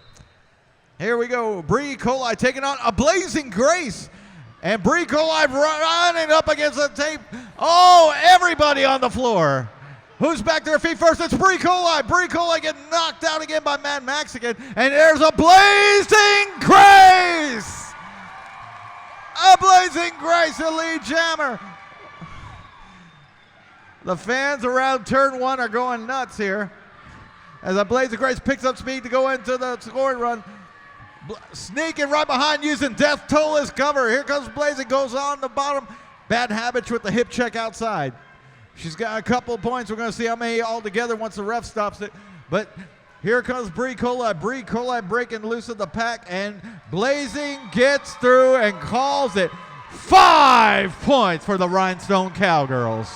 Here we go. Bree Coli taking on a Blazing Grace. And Bree Coli running up against the tape. Oh, everybody on the floor. Who's back to their feet first? It's Bree Coli. Bree Coli getting knocked out again by Mad Max again. And there's a Blazing Grace. A Blazing Grace, the lead jammer. The fans around turn one are going nuts here. As a Blazing Grace picks up speed to go into the scoring run. Sneaking right behind using Death Toll as cover. Here comes Blazing, goes on the bottom. Bad Habits with the hip check outside. She's got a couple of points. We're going to see how many altogether once the ref stops it. But here comes Bree Coli. Bree Coli breaking loose of the pack, and Blazing gets through and calls it. 5 points for the Rhinestone Cowgirls.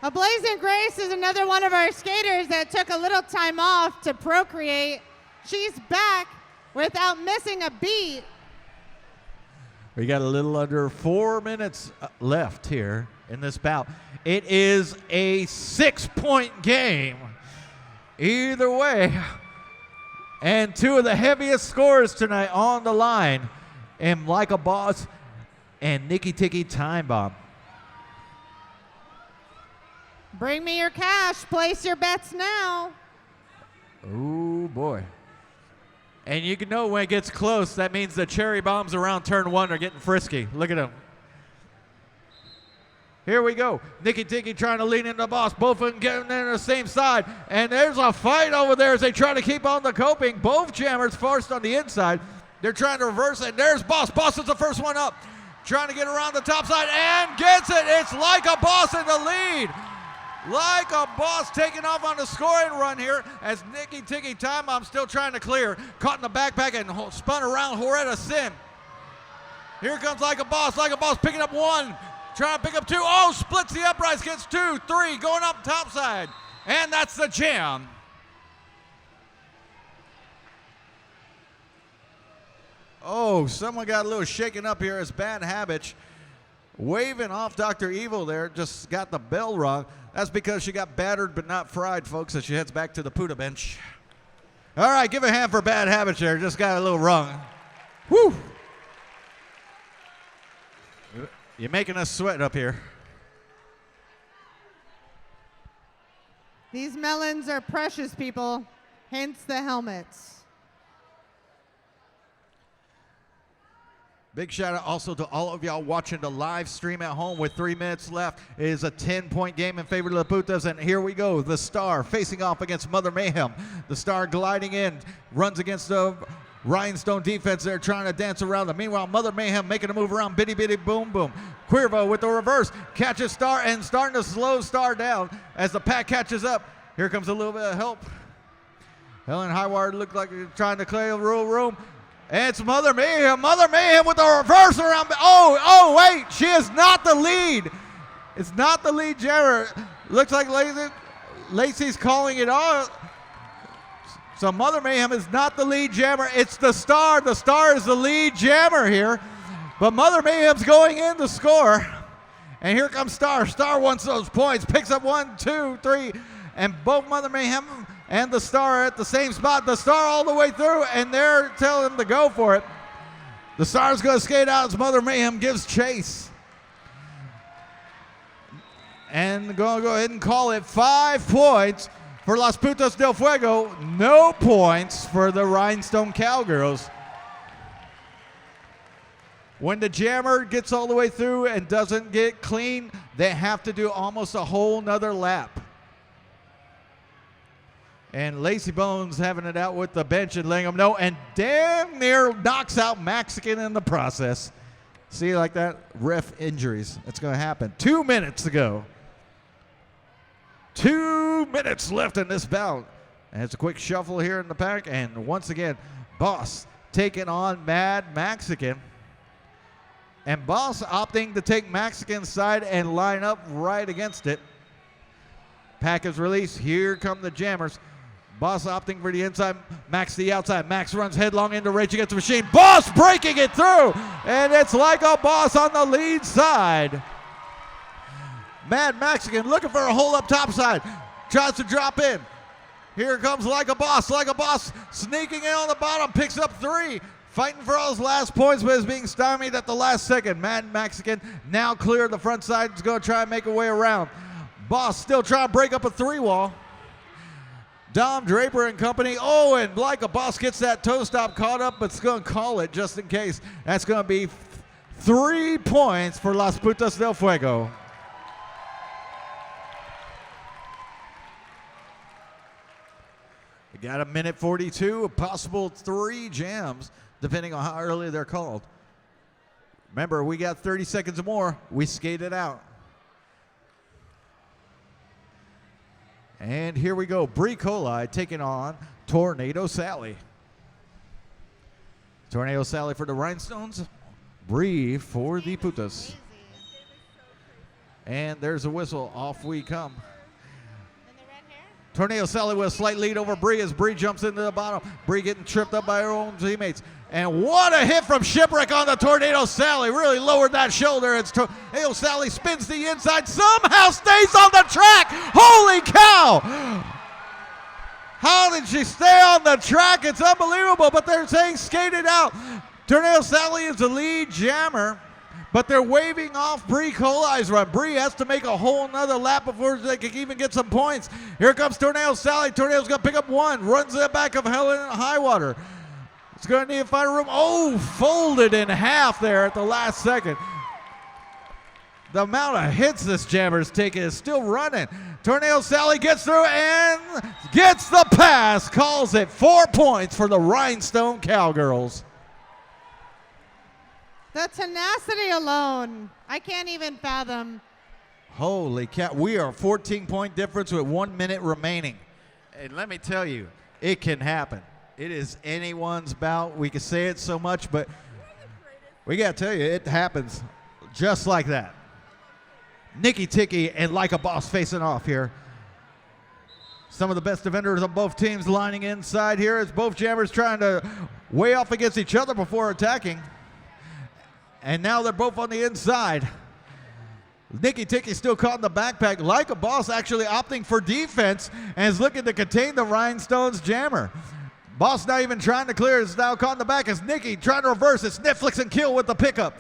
A Blazing Grace is another one of our skaters that took a little time off to procreate. She's back without missing a beat. We got a little under 4 minutes left here in this bout. It is a 6-point game. Either way. And two of the heaviest scorers tonight on the line. And Like a Boss and Nicky Ticky Time Bomb. Bring me your cash. Place your bets now. Oh, boy. And you can know when it gets close, that means the cherry bombs around turn one are getting frisky. Look at them. Here we go. Nicky Ticky trying to lean into the boss. Both of them getting in the same side. And there's a fight over there as they try to keep on the coping. Both jammers forced on the inside. They're trying to reverse it. There's Boss. Boss is the first one up. Trying to get around the top side and gets it. It's Like a Boss in the lead. Like a boss taking off on the scoring run here as Nikki Tiggy Time I'm still trying to clear. Caught in the backpack and spun around Horetta Sim. Here comes Like a Boss picking up one. Trying to pick up two. Oh, splits the uprights, gets two, three, going up top side. And that's the jam. Oh, someone got a little shaken up here as Bad Habit waving off Dr. Evil there, just got the bell rung. That's because she got battered but not fried, folks, as she heads back to the Puta bench. All right, give a hand for Bad Habit there, just got a little rung. Woo! You're making us sweat up here. These melons are precious, people, hence the helmets. Big shout out also to all of y'all watching the live stream at home with 3 minutes left. It is a 10-point game in favor of the Putas, and here we go. The Star facing off against Mother Mayhem. The Star gliding in, runs against the Rhinestone defense there, trying to dance around them. Meanwhile, Mother Mayhem making a move around Bitty Bitty Boom Boom. Cuervo with the reverse, catches Star and starting to slow Star down as the pack catches up. Here comes a little bit of help. Helen Highwire looked like they're trying to clear the room. And it's Mother Mayhem with a reverse around. Oh, wait, she is not the lead. It's not the lead jammer. Looks like Lacey's calling it off. So Mother Mayhem is not the lead jammer. It's the Star. The Star is the lead jammer here. But Mother Mayhem's going in to score. And here comes Star. Star wants those points. Picks up 1, 2, 3. And both Mother Mayhem and the Star are at the same spot. The Star all the way through, and they're telling him to go for it. The Star's going to skate out as Mother Mayhem gives chase. And going to go ahead and call it 5 points for Las Putas del Fuego. No points for the Rhinestone Cowgirls. When the jammer gets all the way through and doesn't get clean, they have to do almost a whole nother lap. And Lacey Bones having it out with the bench and letting them know, and damn near knocks out Mexican in the process. See, like that? Ref injuries. It's going to happen. 2 minutes to go. 2 minutes left in this bout. And it's a quick shuffle here in the pack. And once again, Boss taking on Mad Mexican. And Boss opting to take Mexican's side and line up right against it. Pack is released. Here come the jammers. Boss opting for the inside, Max the outside. Max runs headlong into Rage Against the Machine. Boss breaking it through, and it's like a Boss on the lead side. Mad Mexican looking for a hole up top side. Tries to drop in. Here comes Like a Boss. Like a Boss sneaking in on the bottom, picks up 3. Fighting for all his last points, but is being stymied at the last second. Mad Mexican now clear the front side. He's going to try and make a way around. Boss still trying to break up a 3-wall. Dom Draper and company. Oh, and Like a Boss gets that toe stop caught up, but it's going to call it just in case. That's going to be 3 points for Las Putas del Fuego. We got 1:42, a possible 3 jams, depending on how early they're called. Remember, we got 30 seconds more. We skated out. And here we go. Brie Coli taking on Tornado Sally. Tornado Sally for the Rhinestones. Brie for the Putas. And there's a whistle. Off we come. Tornado Sally with a slight lead over Brie as Brie jumps into the bottom. Brie getting tripped up by her own teammates. And what a hit from Shipwreck on the Tornado Sally. Really lowered that shoulder. It's Tornado Sally spins the inside. Somehow stays on the track. Holy cow. How did she stay on the track? It's unbelievable, but they're saying skated out. Tornado Sally is the lead jammer, but they're waving off Brie Coli's run. Brie has to make a whole nother lap before they can even get some points. Here comes Tornado Sally. Tornado's going to pick up 1. Runs to the back of Helen Highwater. It's going to need to find room. Oh, folded in half there at the last second. The amount of hits this jammer is taking is still running. Tornado Sally gets through and gets the pass. Calls it 4 points for the Rhinestone Cowgirls. The tenacity alone, I can't even fathom Holy cow. We are a 14-point difference with 1 minute remaining. And let me tell you, it can happen. It is anyone's bout. We can say it so much, but we got to tell you, it happens just like that. Nikki Ticky and Like a Boss facing off here. Some of the best defenders on both teams lining inside here as both jammers trying to weigh off against each other before attacking. And now they're both on the inside. Nikki Ticky still caught in the backpack. Like a Boss actually opting for defense and is looking to contain the Rhinestones jammer. Boss not even trying to clear, is now caught in the back as Nikki trying to reverse. It's Netflix and kill with the pickup.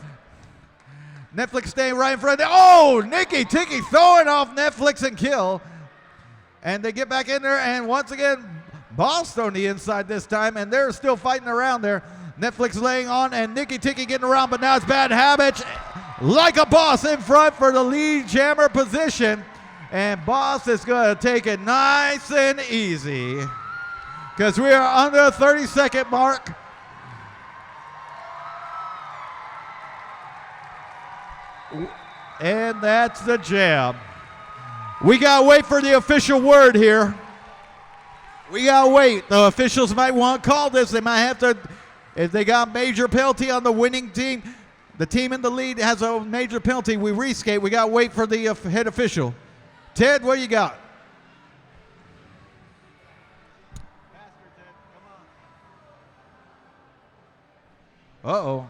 Netflix staying right in front. Oh, Nikki Ticky throwing off Netflix and kill. And they get back in there, and once again, Boss on the inside this time, and they're still fighting around there. Netflix laying on, and Nikki Ticky getting around, but now it's Bad Habits. Like a Boss in front for the lead jammer position. And Boss is going to take it nice and easy because we are under the 30-second mark. And that's the jam. We got to wait for the official word here. We got to wait. The officials might want to call this. They might have to, if they got a major penalty on the winning team, the team in the lead has a major penalty. We reskate. We got to wait for the head official. Ted, what you got? Uh-oh.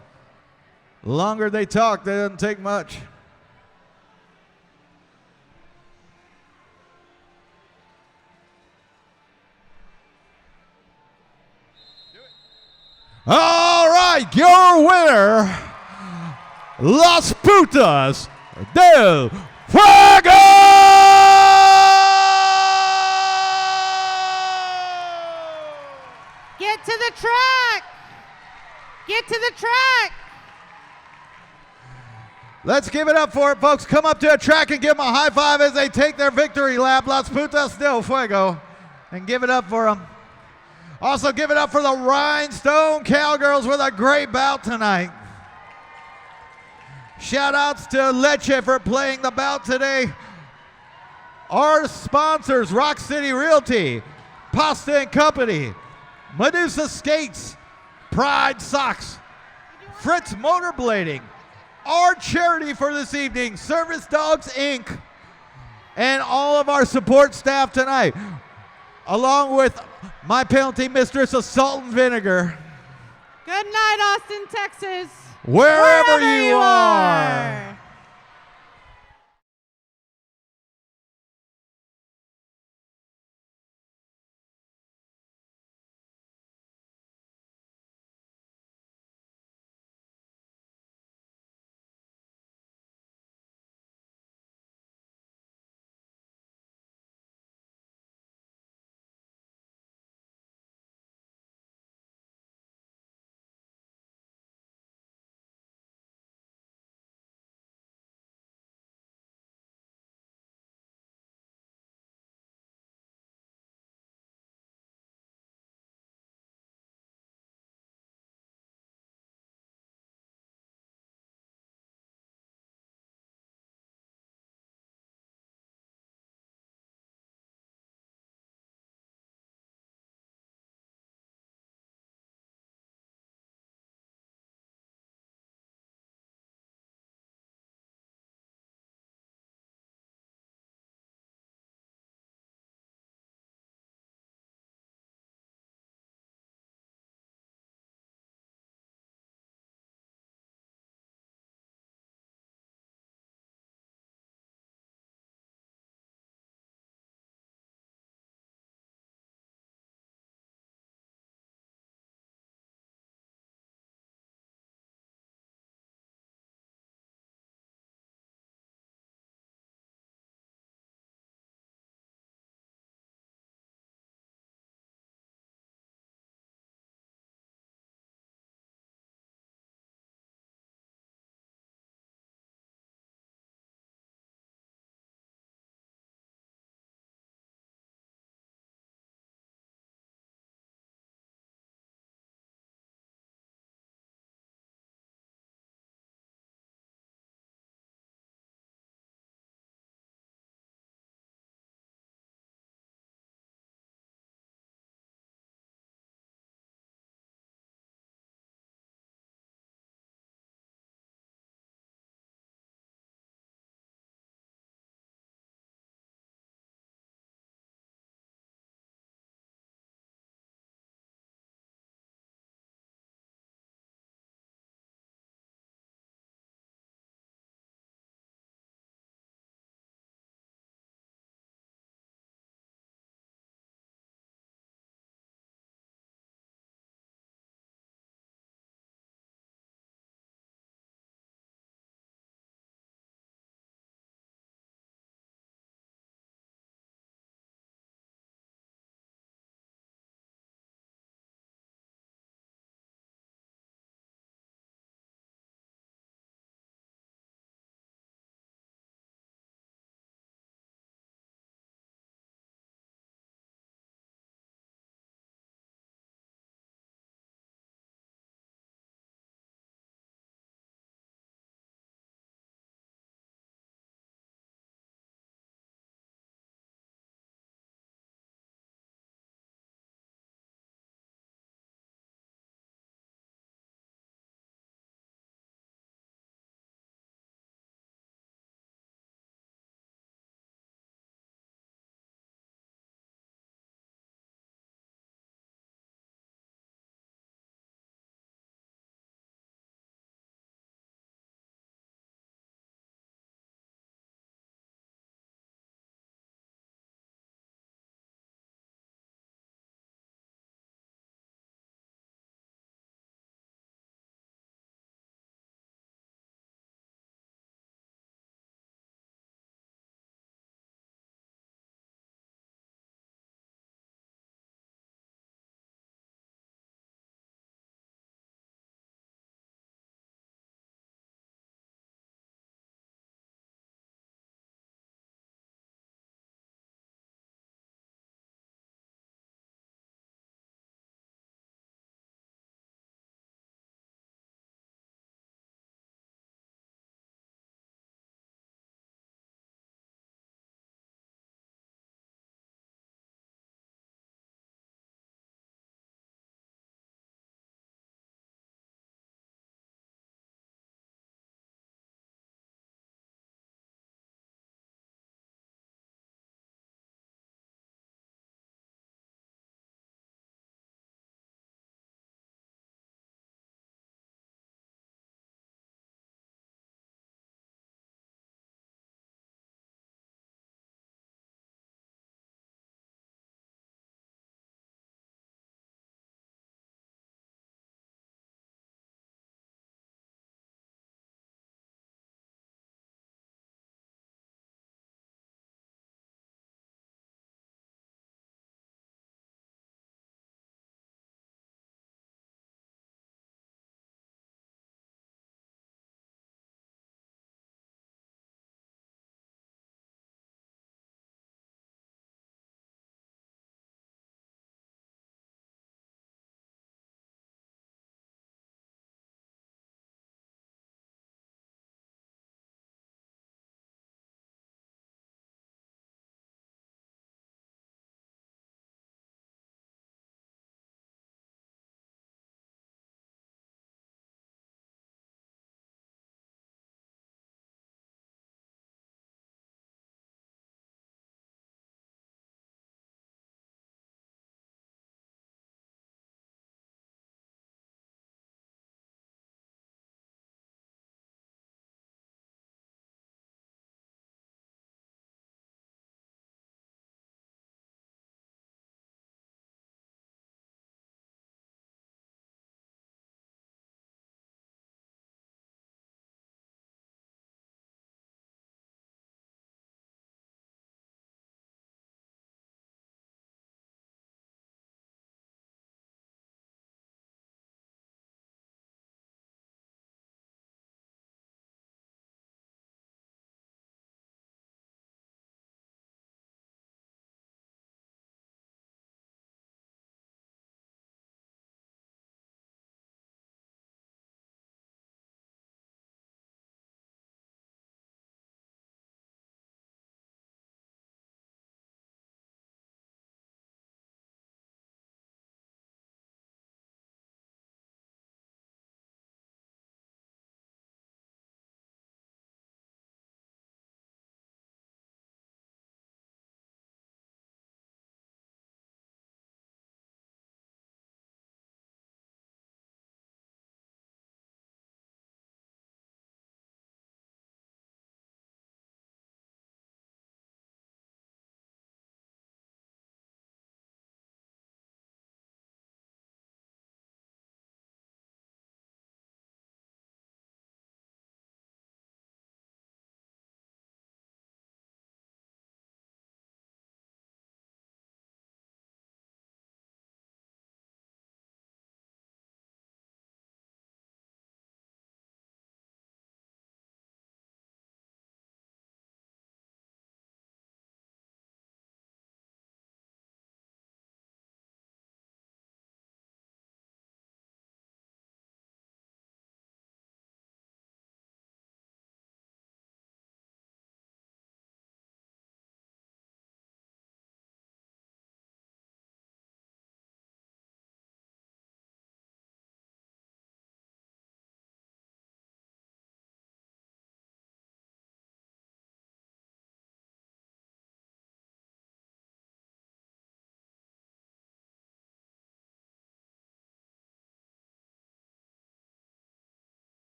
The longer they talk, that doesn't take much. All right, your winner, Las Putas del Fuego! Get to the track. Get to the track. Let's give it up for it, folks. Come up to a track and give them a high five as they take their victory lap, Las Putas del Fuego, and give it up for them. Also give it up for the Rhinestone Cowgirls with a great bout tonight. Shout outs to Leche for playing the bout today. Our sponsors, Rock City Realty, Pasta and Company, Medusa Skates, Pride Socks, Fritz Motorblading, our charity for this evening, Service Dogs Inc., and all of our support staff tonight, along with my penalty mistress of Salt and Vinegar. Good night, Austin, Texas. Wherever you are.